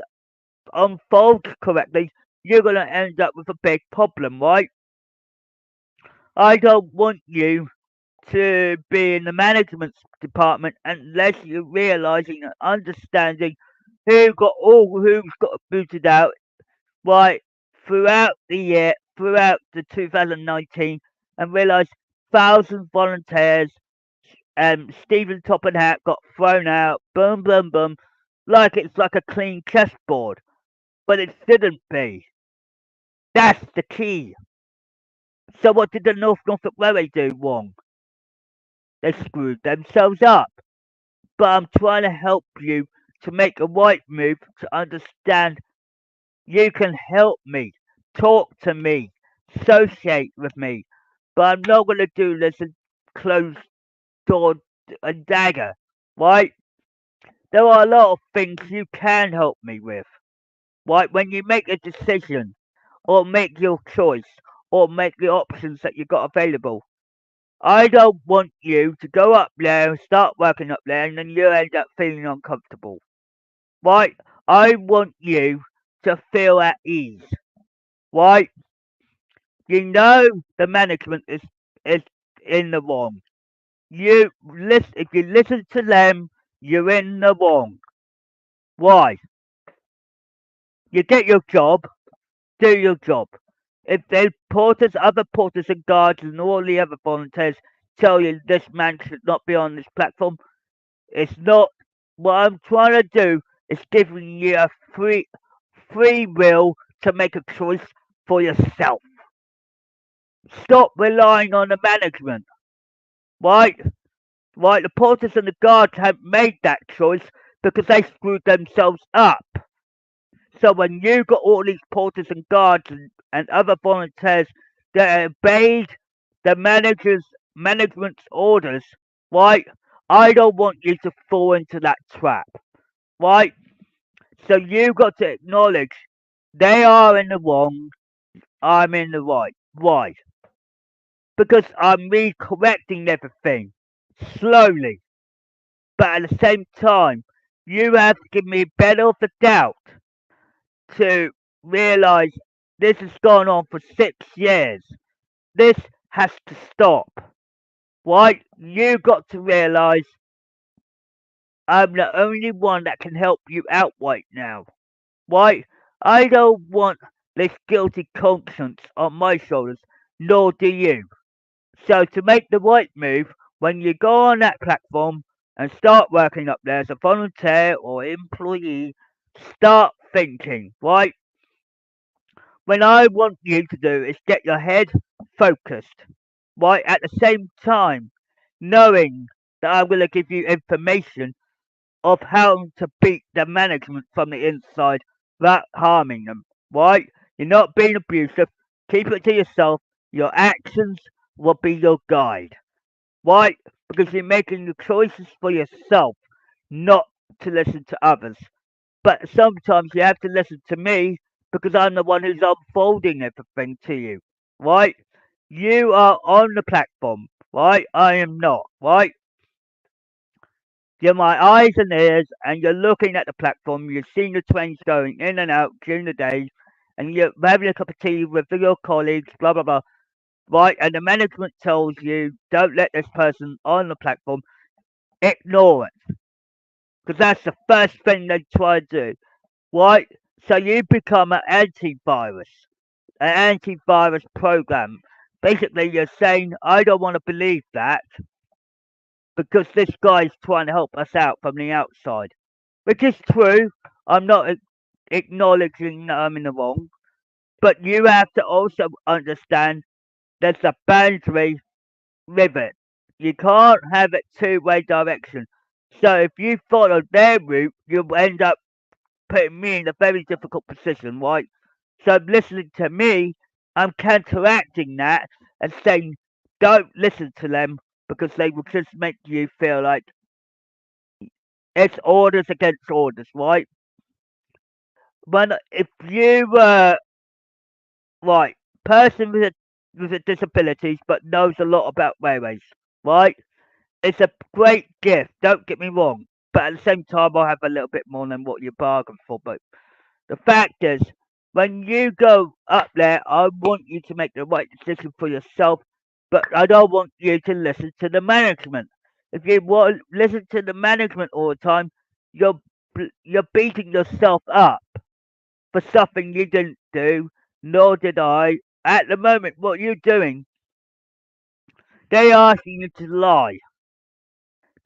unfolds correctly, you're going to end up with a big problem, right? I don't want you to be in the management department unless you're realising and understanding who's got booted out right throughout the year, throughout the 2019, and realise thousands volunteers and Stephen Topham Hatt got thrown out, boom, boom, boom, like it's like a clean chessboard, but it shouldn't be. That's the key. So what did the Norfolk Railway do wrong? They screwed themselves up. But I'm trying to help you to make a right move to understand you can help me, talk to me, associate with me. But I'm not going to do this and close door and dagger, right? There are a lot of things you can help me with, right? When you make a decision or make your choice or make the options that you got available. I don't want you to go up there and start working up there and then you end up feeling uncomfortable. Right? I want you to feel at ease. Right? You know the management is in the wrong. You listen if you listen to them, you're in the wrong. Why? You get your job, do your job. If the porters, other porters and guards and all the other volunteers tell you this man should not be on this platform, it's not what I'm trying to do is giving you a free will to make a choice for yourself. Stop relying on the management, right? Right, the porters and the guards have made that choice because they screwed themselves up. So when you got all these porters and guards and other volunteers that obeyed the management's orders, right? I don't want you to fall into that trap, right? So you got to acknowledge they are in the wrong, I'm in the right. Why? Because I'm recorrecting everything slowly, but at the same time, you have to give me a benefit of the doubt to realize this has gone on for 6 years. This has to stop. Right? You got to realize I'm the only one that can help you out right now. Right? I don't want this guilty conscience on my shoulders, nor do you. So to make the right move, when you go on that platform and start working up there as a volunteer or employee, start thinking, right? When I want you to do is get your head focused, right? At the same time, knowing that I'm going to give you information of how to beat the management from the inside without harming them, right? You're not being abusive. Keep it to yourself. Your actions will be your guide, right? Because you're making the choices for yourself, not to listen to others. But sometimes you have to listen to me because I'm the one who's unfolding everything to you, right? You are on the platform, right? I am not, right? You're my eyes and ears, and you're looking at the platform. You've seen the trains going in and out during the day, and you're having a cup of tea with your colleagues, blah, blah, blah, right? And the management tells you, don't let this person on the platform, ignore it, because that's the first thing they try to do, right? So you become an antivirus program. Basically, you're saying, I don't want to believe that because this guy's trying to help us out from the outside. Which is true. I'm not acknowledging that I'm in the wrong. But you have to also understand there's a boundary with it. You can't have it two-way direction. So if you follow their route, you'll end up putting me in a very difficult position, right? So listening to me, I'm counteracting that and saying, don't listen to them because they will just make you feel like it's orders against orders, right? When if you were right person with a disabilities but knows a lot about railways, right? It's a great gift. Don't get me wrong, but at the same time, I'll have a little bit more than what you bargained for. But the fact is, when you go up there, I want you to make the right decision for yourself, but I don't want you to listen to the management. If you want listen to the management all the time, you're you're beating yourself up for something you didn't do, nor did I. At the moment, what you're doing, they asking you to lie,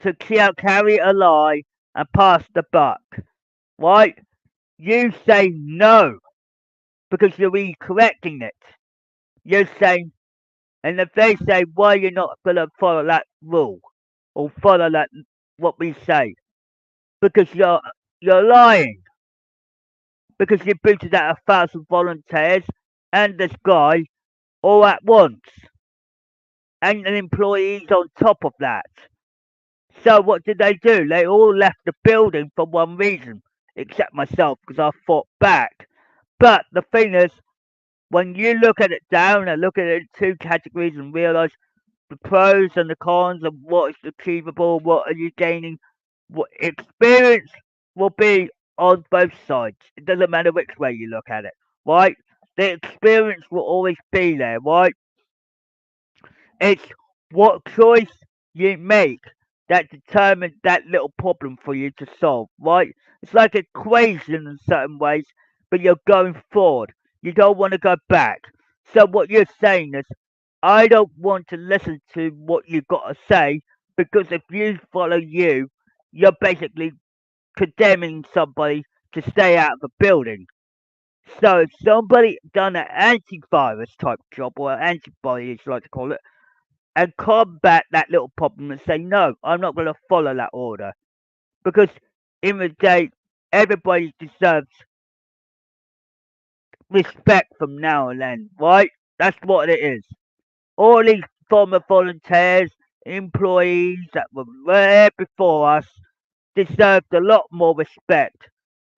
to carry a lie and pass the buck, right? You say no because you're correcting it. You're saying, and if they say, why you're not going to follow that rule or follow that what we say, because you're lying, because you booted out 1,000 volunteers and this guy all at once, and an employees on top of that. So what did they do? They all left the building for one reason, except myself, because I fought back. But the thing is, when you look at it down and look at it in two categories and realise the pros and the cons of what is achievable, what are you gaining, what experience will be on both sides. It doesn't matter which way you look at it, right? The experience will always be there, right? It's what choice you make that determines that little problem for you to solve, right? It's like an equation in certain ways, but you're going forward. You don't want to go back. So what you're saying is, I don't want to listen to what you've got to say because if you follow you, you're basically condemning somebody to stay out of the building. So if somebody done an antivirus type job or an antibody, as you like to call it, and combat that little problem and say, no, I'm not going to follow that order. Because in the day, everybody deserves respect from now and then, right? That's what it is. All these former volunteers, employees that were there before us deserved a lot more respect.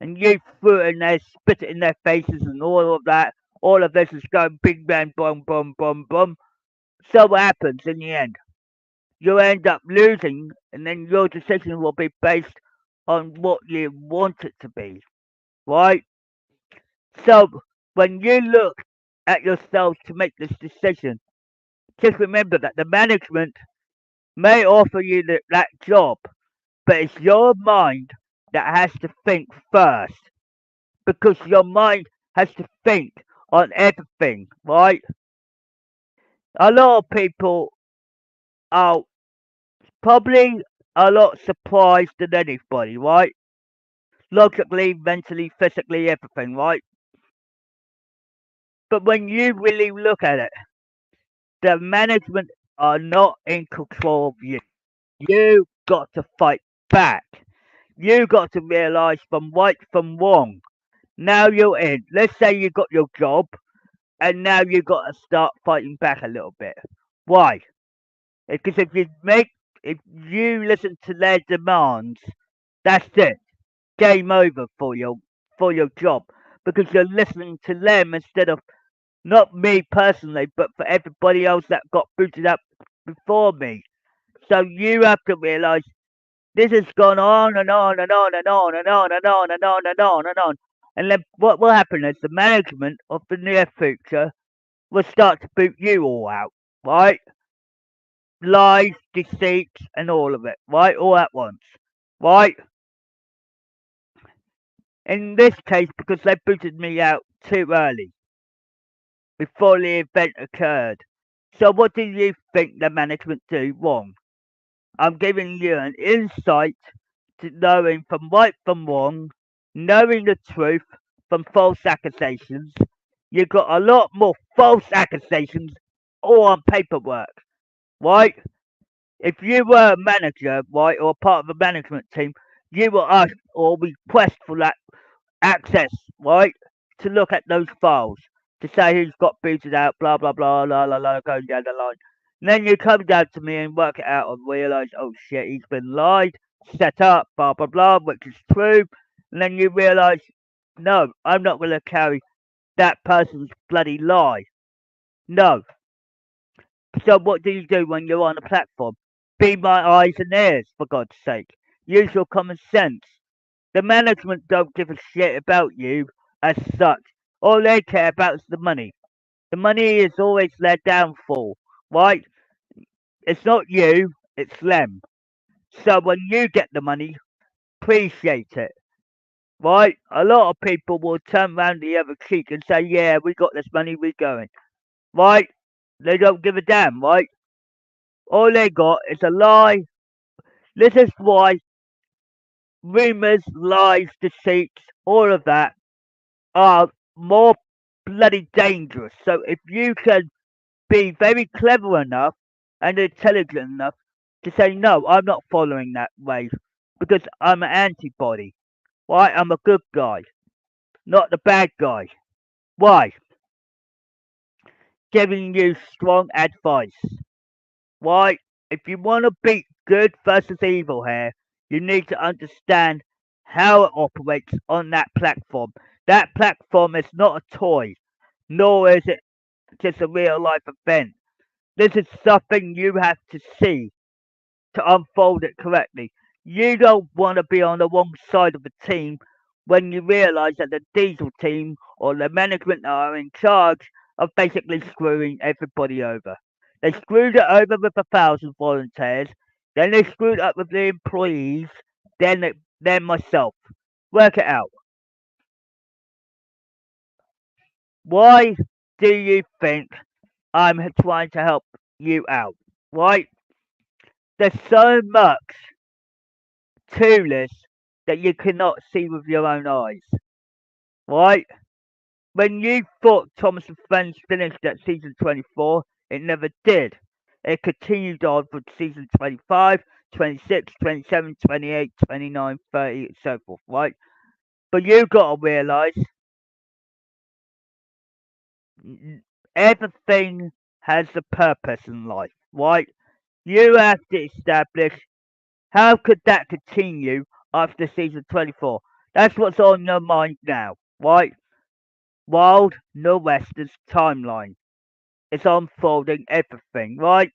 And you threw it in there, spit it in their faces and all of that. All of this is going bing bang boom boom boom boom. So what happens in the end? You end up losing, and then your decision will be based on what you want it to be, right? So when you look at yourself to make this decision, just remember that the management may offer you that job, but it's your mind that has to think first because your mind has to think on everything, right? A lot of people are probably a lot surprised than anybody, right? Logically, mentally, physically, everything, right? But when you really look at it, the management are not in control of you. You got to fight back. You got to realize from right from wrong. Now you're in. Let's say you got your job, and now you got to start fighting back a little bit. Why? Because if you listen to their demands, that's it. Game over for your job because you're listening to them instead of not me personally, but for everybody else that got booted up before me. So you have to realize this has gone on and on and on and on and on and on and on and on and on. And then what will happen is the management of the near future will start to boot you all out, right? Lies, deceit, and all of it, right? All at once, right? In this case, because they booted me out too early, before the event occurred. So what do you think the management do wrong? I'm giving you an insight to knowing from right from wrong, knowing the truth from false accusations. You got a lot more false accusations all on paperwork, right? If you were a manager, right, or part of a management team, you will ask or request for that access, right, to look at those files to say who's got booted out, blah blah blah, la la la, going down the line. And then you come down to me and work it out and realise, oh shit, he's been lied, set up, blah blah blah, which is true. And then you realise, no, I'm not going to carry that person's bloody lie. No. So what do you do when you're on a platform? Be my eyes and ears, for God's sake. Use your common sense. The management don't give a shit about you as such. All they care about is the money. The money is always their downfall, right? It's not you, it's them. So when you get the money, appreciate it, right? A lot of people will turn round the other cheek and say, yeah, we got this money, we're going, right? They don't give a damn, right? All they got is a lie. This is why rumours, lies, deceits, all of that are more bloody dangerous. So if you can be very clever enough and intelligent enough to say, no, I'm not following that way because I'm an antibody. Why? I'm a good guy, not the bad guy. Why? Giving you strong advice. Why? If you want to beat good versus evil here, you need to understand how it operates on that platform. That platform is not a toy, nor is it just a real life event. This is something you have to see to unfold it correctly. You don't want to be on the wrong side of the team when you realise that the diesel team or the management that are in charge of basically screwing everybody over. They screwed it over with 1,000 volunteers, then they screwed up with the employees, then myself. Work it out. Why do you think I'm trying to help you out? Right? There's so much to this that you cannot see with your own eyes. Right? When you thought Thomas and Friends finished at season 24, it never did. It continued on from season 25, 26, 27, 28, 29, 30, and so forth, right? But you got to realise everything has a purpose in life, right? You have to establish how could that continue after season 24. That's what's on your mind now, right? Wild Northwestern's timeline. It's unfolding everything, right?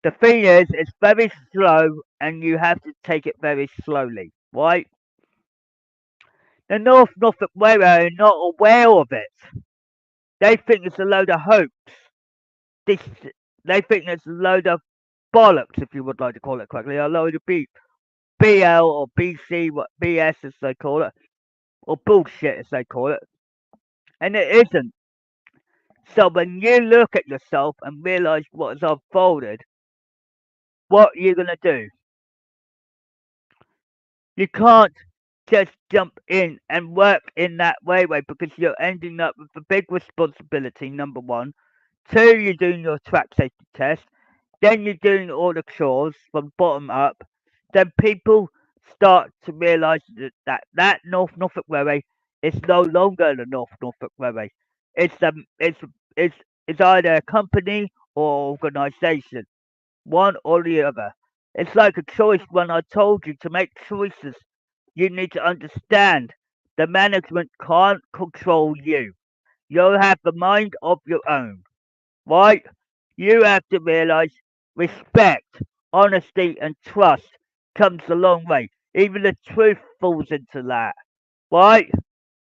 The thing is, it's very slow and you have to take it very slowly, right? The North Norfolk Railway are not aware of it. They think it's a load of hoax. This, they think it's a load of bollocks, if you would like to call it correctly, a load of BL or BC, what BS as they call it, or bullshit as they call it, and it isn't. So when you look at yourself and realise what has unfolded, what are you gonna do? You can't. just jump in and work in that way because you're ending up with a big responsibility, number one. Two, you're doing your track safety test. Then you're doing all the chores from bottom up. Then people start to realise that North Norfolk Railway is no longer the North Norfolk Railway. It's it's it's either a company or organisation, one or the other. It's like a choice when I told you to make choices. You need to understand the management can't control you. You have the mind of your own, right? You have to realize respect, honesty, and trust comes a long way. Even the truth falls into that, right?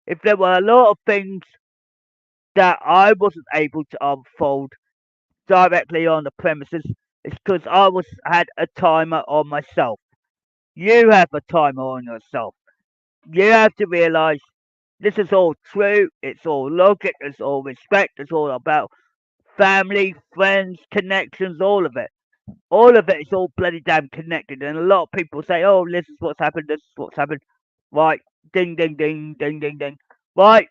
If there were a lot of things that I wasn't able to unfold directly on the premises, it's because had a timer on myself. You have a timer on yourself. You have to realize this is all true. It's all logic. It's all respect. It's all about family, friends, connections, all of it. All of it is all bloody damn connected. And a lot of people say, oh, this is what's happened, this is what's happened. Right. Ding, ding, ding, ding, ding, ding. Right.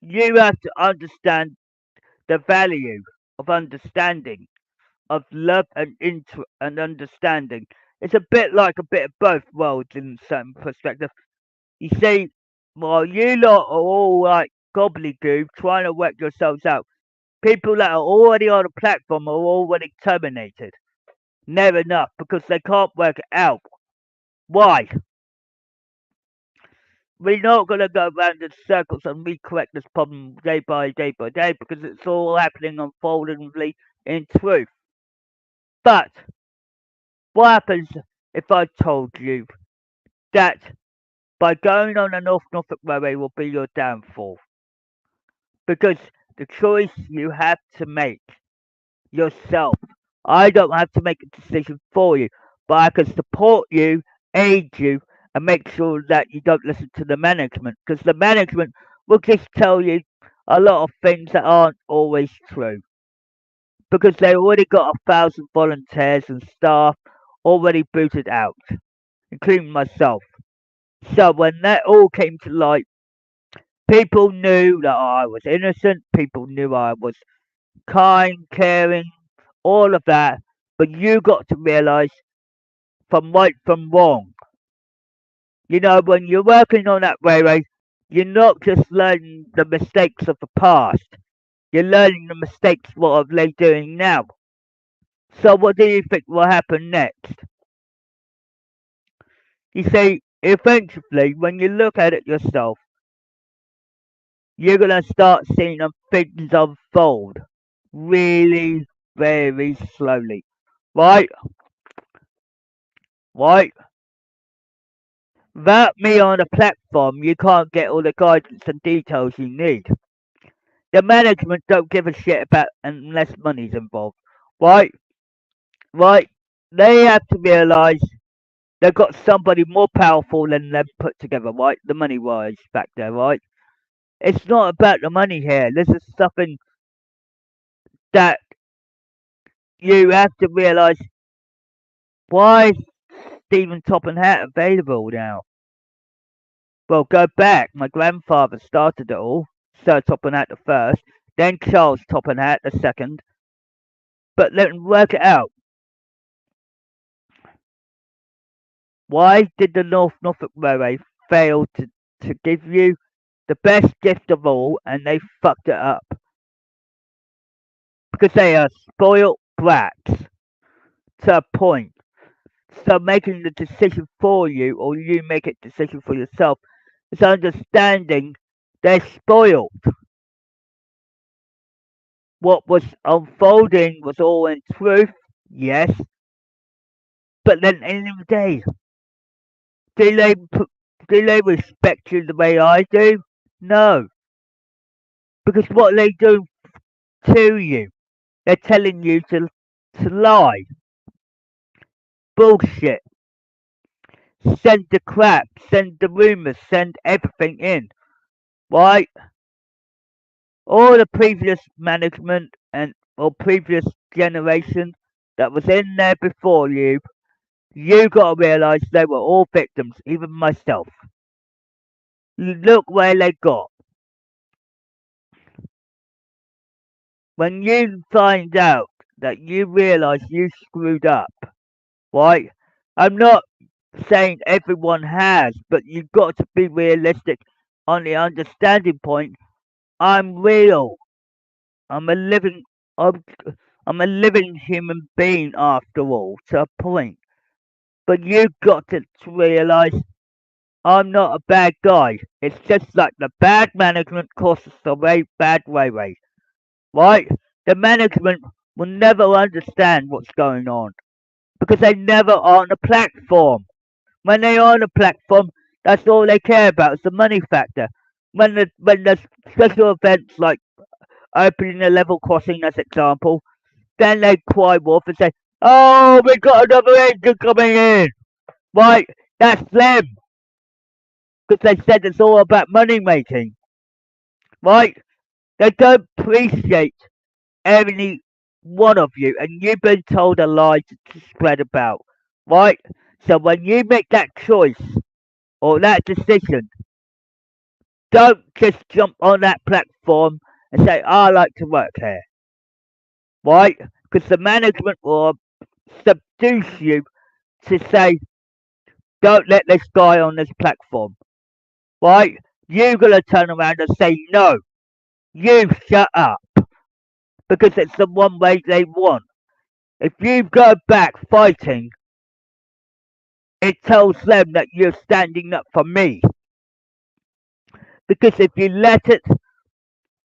You have to understand the value of understanding, of love and understanding. It's a bit like a bit of both worlds in some perspective. You see, while you lot are all like gobbledygook trying to work yourselves out, people that are already on the platform are already terminated. Never enough because they can't work it out. Why? We're not going to go round in circles and recorrect this problem day by day because it's all happening unfoldingly in truth. But what happens if I told you that by going on the North Norfolk Railway will be your downfall? Because the choice you have to make yourself. I don't have to make a decision for you, but I can support you, aid you, and make sure that you don't listen to the management because the management will just tell you a lot of things that aren't always true because they already got 1,000 volunteers and staff already booted out, including myself. So when that all came to light, people knew that I was innocent, people knew I was kind, caring, all of that. But you got to realize from right from wrong. You know, when you're working on that railway, you're not just learning the mistakes of the past. You're learning the mistakes what are they doing now. So what do you think will happen next? You see, eventually, when you look at it yourself, you're gonna start seeing things unfold really very slowly. Right? Right? Without me on the platform, you can't get all the guidance and details you need. The management don't give a shit about unless money's involved. Right? Right? They have to realise they've got somebody more powerful than them put together, right? The money wise back there, right? It's not about the money here. This is something that you have to realise why is Stephen Topham Hatt available now? Well, go back. My grandfather started it all. Sir Topham Hatt the first, then Charles Topham Hatt the second. But let me work it out. Why did the North Norfolk Railway fail to give you the best gift of all and they fucked it up? Because they are spoiled brats to a point. So making the decision for you or you make a decision for yourself is understanding they're spoiled. What was unfolding was all in truth, yes, but then at the end of the day, do they do they respect you the way I do? No, because what they do to you, they're telling you to lie, bullshit, send the crap, send the rumours, send everything in, right? All the previous management and or previous generation that was in there before you You gotta realise they were all victims, even myself. Look where they got. When you find out that you realise you screwed up, right? I'm not saying everyone has, but you've got to be realistic on the understanding point. I'm real. I'm a living. I'm, I'm a living human being after all, to a point. But you've got to realise I'm not a bad guy. It's just like the bad management causes the bad railway, right? The management will never understand what's going on because they never are on the platform. When they are on the platform, that's all they care about is the money factor. When there's special events like opening a level crossing, as example, then they cry wolf and say, "Oh, we got another engine coming in." Right? That's them because they said it's all about money making. Right? They don't appreciate any one of you, and you've been told a lie to spread about. Right? So when you make that choice or that decision, don't just jump on that platform and say, I like to work here. Right? Because the management will seduce you to say, don't let this guy on this platform. Right? You're going to turn around and say, no, you shut up. Because it's the one way they want. If you go back fighting, it tells them that you're standing up for me. Because if you let it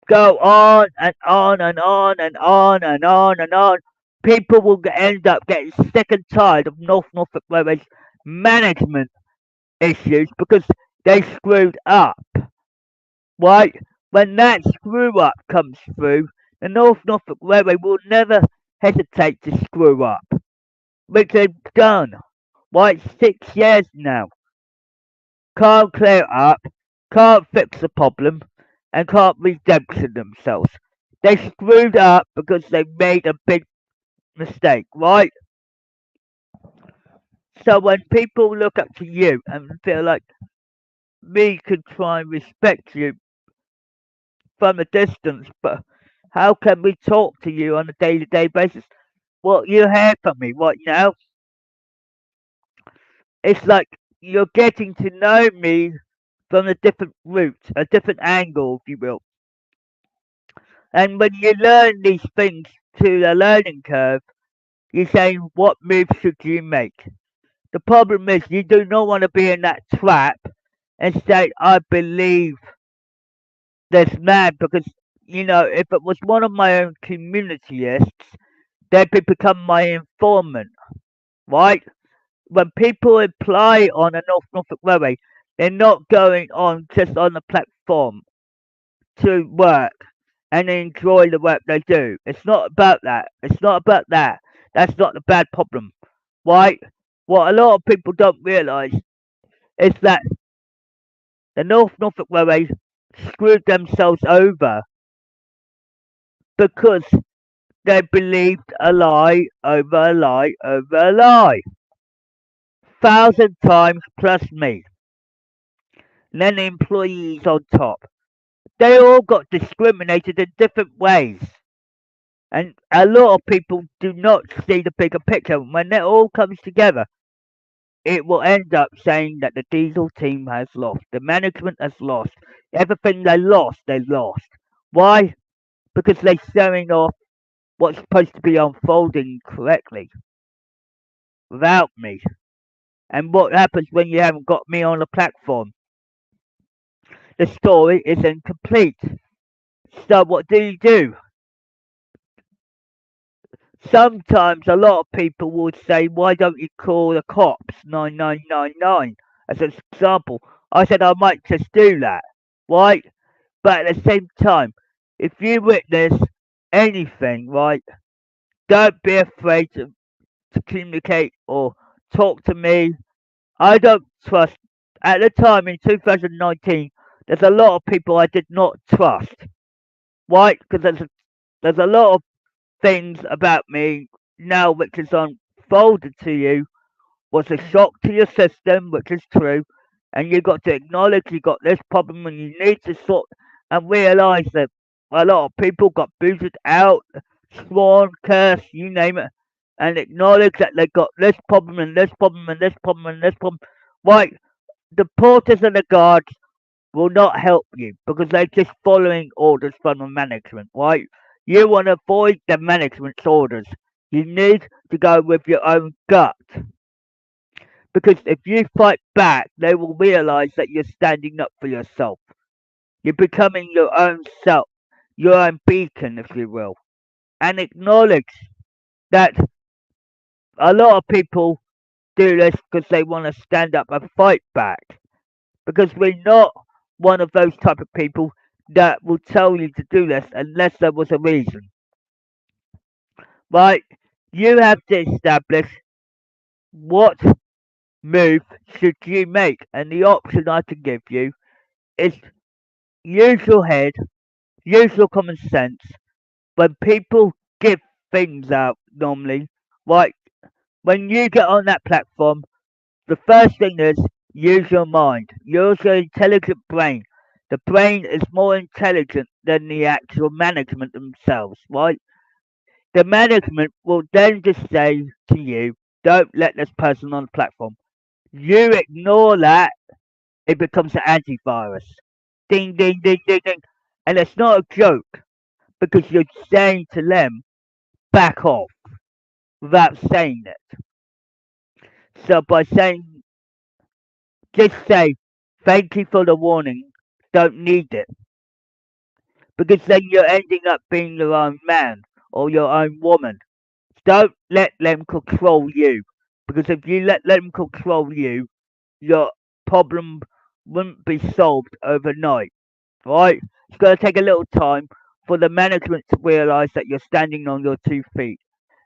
go on and on and on and on and on and on, people will end up getting sick and tired of Norfolk Railway's management issues because they screwed up. Right? When that screw up comes through, the Norfolk Railway will never hesitate to screw up, which they've done. Right? 6 years now. Can't clear it up, can't fix the problem, and can't redemption themselves. They screwed up because they made a big mistake, right? So when people look up to you and feel like me can try and respect you from a distance, but how can we talk to you on a day-to-day basis? Well, you hear from me right now. It's like you're getting to know me from a different route, a different angle, if you will. And when you learn these things to the learning curve, you're saying, what move should you make? The problem is you do not want to be in that trap and say, I believe this man, because, if it was one of my own communityists, they'd become my informant, right? When people apply on a Norfolk Railway, they're not going on just on the platform to work and enjoy the work they do. It's not about that. It's not about that. That's not the bad problem. Right? What a lot of people don't realise is that the Norfolk Railway screwed themselves over because they believed a lie over a lie over a lie. 1,000 times plus me. And then the employees on top. They all got discriminated in different ways. And a lot of people do not see the bigger picture. When it all comes together, it will end up saying that the diesel team has lost. The management has lost. Everything they lost, they lost. Why? Because they're showing off what's supposed to be unfolding correctly without me. And what happens when you haven't got me on the platform? The story is incomplete. So what do? Sometimes a lot of people would say, why don't you call the cops 9999 as an example? I said I might just do that, right? But at the same time, if you witness anything, right, don't be afraid to communicate or talk to me. I don't trust, at the time in 2019, there's a lot of people I did not trust, right? Because there's a lot of things about me now which is unfolded to you, was a shock to your system, which is true, and you got to acknowledge you got this problem and you need to sort and realize that a lot of people got booted out, sworn, cursed, you name it, and acknowledge that they got this problem and this problem and this problem and this problem. Right, the porters and the guards will not help you because they're just following orders from the management, right? You want to avoid the management's orders. You need to go with your own gut. Because if you fight back, they will realize that you're standing up for yourself. You're becoming your own self, your own beacon, if you will. And acknowledge that a lot of people do this because they want to stand up and fight back. Because we're not one of those type of people that will tell you to do this unless there was a reason. Right? You have to establish what move should you make. And the option I can give you is use your head, use your common sense. When people give things out normally, right, when you get on that platform, the first thing is use your mind. Use your intelligent brain. The brain is more intelligent than the actual management themselves, right? The management will then just say to you, don't let this person on the platform. You ignore that, it becomes an antivirus. Ding, ding, ding, ding, ding. And it's not a joke because you're saying to them, back off without saying it. So by saying, just say, thank you for the warning, don't need it. Because then you're ending up being your own man or your own woman. Don't let them control you. Because if you let them control you, your problem wouldn't be solved overnight. Right? It's going to take a little time for the management to realize that you're standing on your 2 feet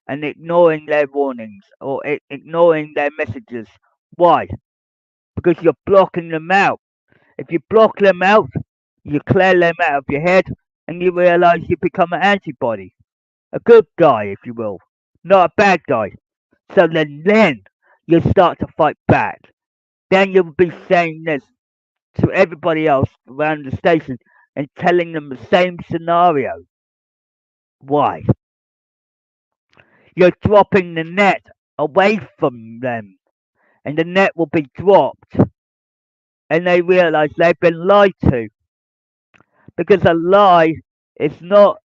and ignoring their warnings or ignoring their messages. Why? Because you're blocking them out. If you block them out, you clear them out of your head and you realize you become an antibody. A good guy, if you will, not a bad guy. So then you start to fight back. Then you'll be saying this to everybody else around the station and telling them the same scenario. Why? You're dropping the net away from them, and the net will be dropped, and they realize they've been lied to. Because a lie is not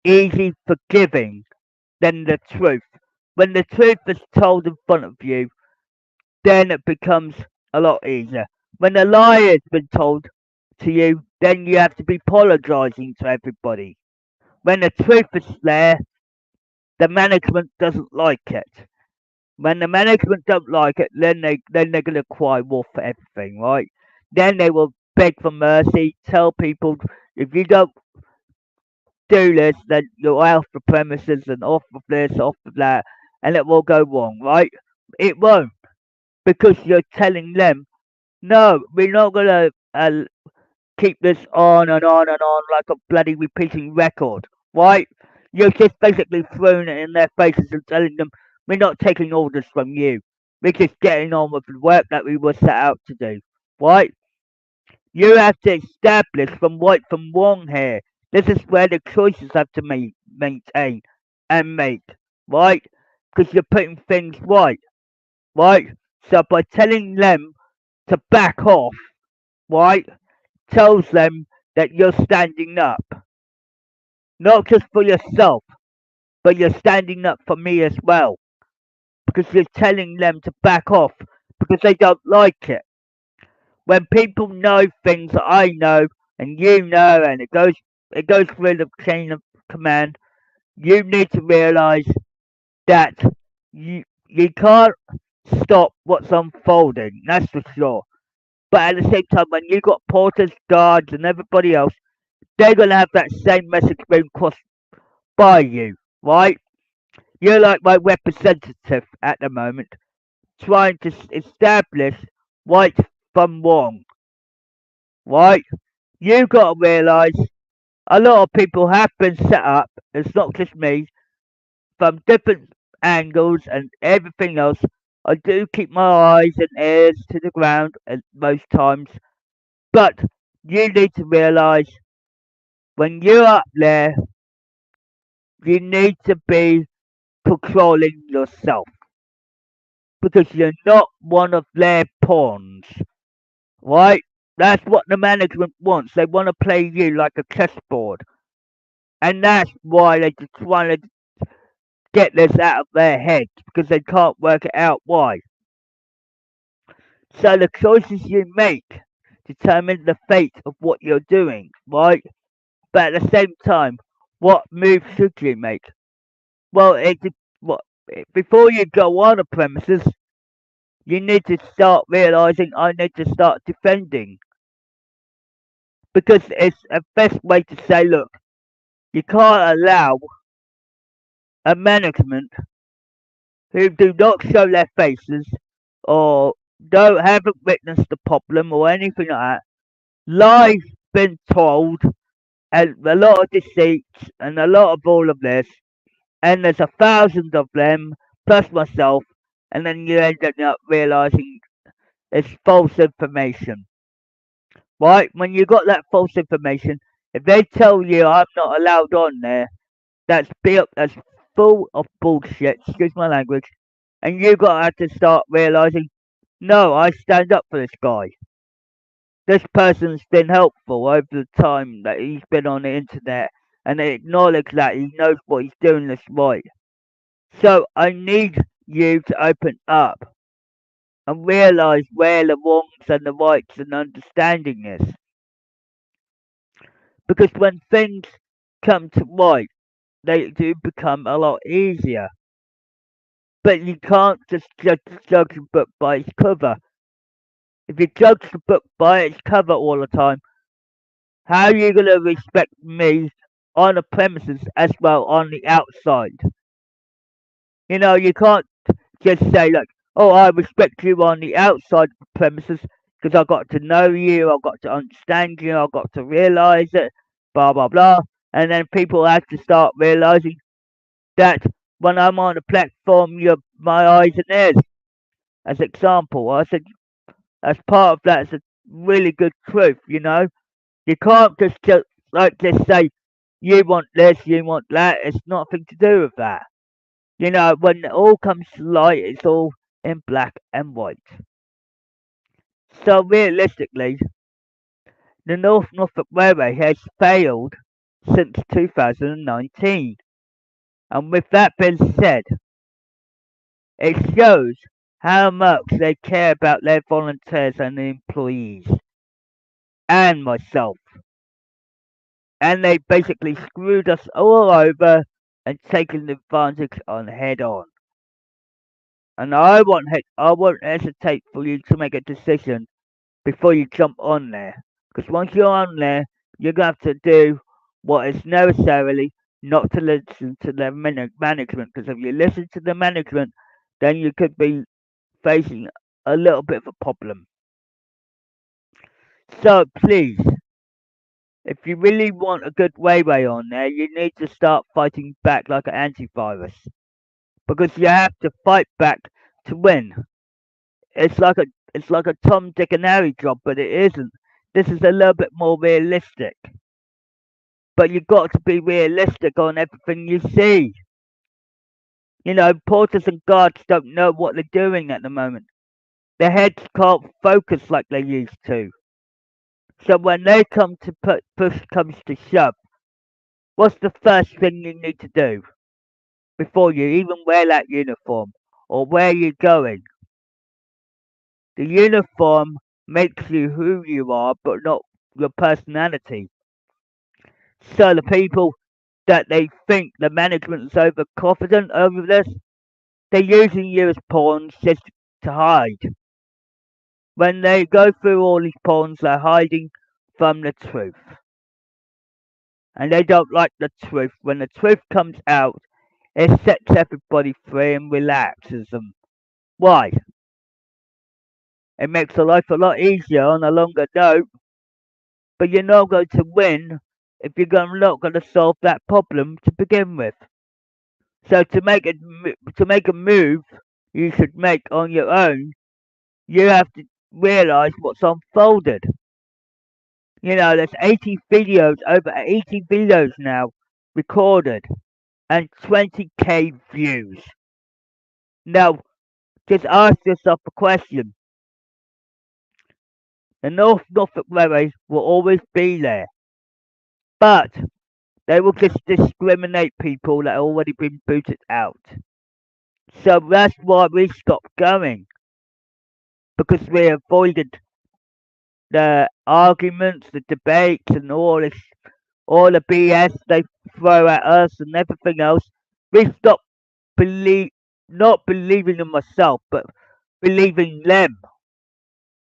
easy forgiving than the truth. When the truth is told in front of you, then it becomes a lot easier. When the lie has been told to you, then you have to be apologizing to everybody. When the truth is there, the management doesn't like it. When the management don't like it, then they're gonna cry wolf for everything, right? Then they will beg for mercy, tell people if you don't do this, then you're off the premises and off of this, off of that, and it will go wrong, right? It won't because you're telling them, no, we're not gonna keep this on and on and on like a bloody repeating record, right? You're just basically throwing it in their faces and telling them we're not taking orders from you. We're just getting on with the work that we were set out to do, right? You have to establish from right from wrong here. This is where the choices have to maintain and make, right? Because you're putting things right? So by telling them to back off, right, tells them that you're standing up, not just for yourself, but you're standing up for me as well. Because you're telling them to back off because they don't like it. When people know things that I know and you know, and it goes through the chain of command, you need to realize that you can't stop what's unfolding. That's for sure. But at the same time, when you got porters, guards, and everybody else, they're gonna have that same message being crossed by you, right? You're like my representative at the moment, trying to establish right from wrong, right? You got to realise a lot of people have been set up. It's not just me from different angles and everything else. I do keep my eyes and ears to the ground at most times, but you need to realise when you're up there, you need to be controlling yourself because you're not one of their pawns, right? That's what the management wants. They want to play you like a chessboard, and that's why they're just trying to get this out of their heads because they can't work it out why. So the choices you make determine the fate of what you're doing, right? But at the same time, what move should you make? Well, what, before you go on a premises, you need to start realizing I need to start defending because it's a best way to say, look, you can't allow a management who do not show their faces or haven't witnessed the problem or anything like that. Lies been told and a lot of deceits and a lot of all of this, and there's a thousand of them plus myself, and then you end up realizing it's false information. Right? When you got that false information, if they tell you I'm not allowed on there, that's full of bullshit, excuse my language, and you gotta have to start realizing, no, I stand up for this guy. This person's been helpful over the time that he's been on the internet and they acknowledge that he knows what he's doing this right. So I need you to open up and realize where the wrongs and the rights and understanding is. Because when things come to right, they do become a lot easier. But you can't just judge a book by its cover. If you judge the book by its cover all the time, how are you going to respect me on the premises as well on the outside? You can't just say, like, oh, I respect you on the outside of the premises because I got to know you, I got to understand you, I got to realize it, blah, blah, blah. And then people have to start realizing that when I'm on the platform, you're my eyes and ears. As example, I said, as part of that is a really good truth. You can't just say, you want this, you want that. It's nothing to do with that. When it all comes to light, it's all in black and white. So realistically, the North Norfolk Railway has failed since 2019. And with that being said, it shows how much they care about their volunteers and the employees and myself. And they basically screwed us all over and taken advantage on head on. And I won't hesitate for you to make a decision before you jump on there. Because once you're on there, you're going to have to do what is necessarily not to listen to the management. Because if you listen to the management, then you could be facing a little bit of a problem. So please, if you really want a good railway on there, you need to start fighting back like an antivirus. Because you have to fight back to win. It's like a Tom, Dick, and Harry job, but it isn't. This is a little bit more realistic. But you've got to be realistic on everything you see. Porters and guards don't know what they're doing at the moment. Their heads can't focus like they used to. So when they come to push comes to shove, what's the first thing you need to do before you even wear that uniform or where you're going? The uniform makes you who you are, but not your personality. So the people that they think the management is overconfident over this, they're using you as pawns just to hide. When they go through all these pawns, they're hiding from the truth. And they don't like the truth. When the truth comes out, it sets everybody free and relaxes them. Why? It makes the life a lot easier on a longer note, but you're not going to win if not going to solve that problem to begin with. So to make a move, you should make on your own, you have to realize what's unfolded. There's 80 videos, over 80 videos now recorded, and 20k views. Now, just ask yourself a question. The North Norfolk Railway will always be there, but they will just discriminate people that have already been booted out. So that's why we stopped going, because we avoided the arguments, the debates, and all the BS they throw at us and everything else. We stopped believe, not believing in myself, but believing them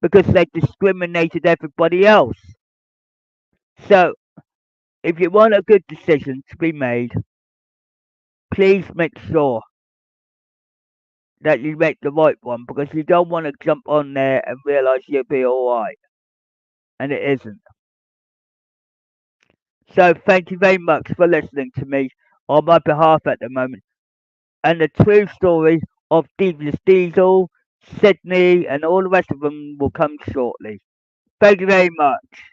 because they discriminated everybody else. So, if you want a good decision to be made, please make sure that you make the right one because you don't want to jump on there and realize you'll be alright, and it isn't. So, thank you very much for listening to me on my behalf at the moment. And the true story of Devious Diesel, Sydney, and all the rest of them will come shortly. Thank you very much.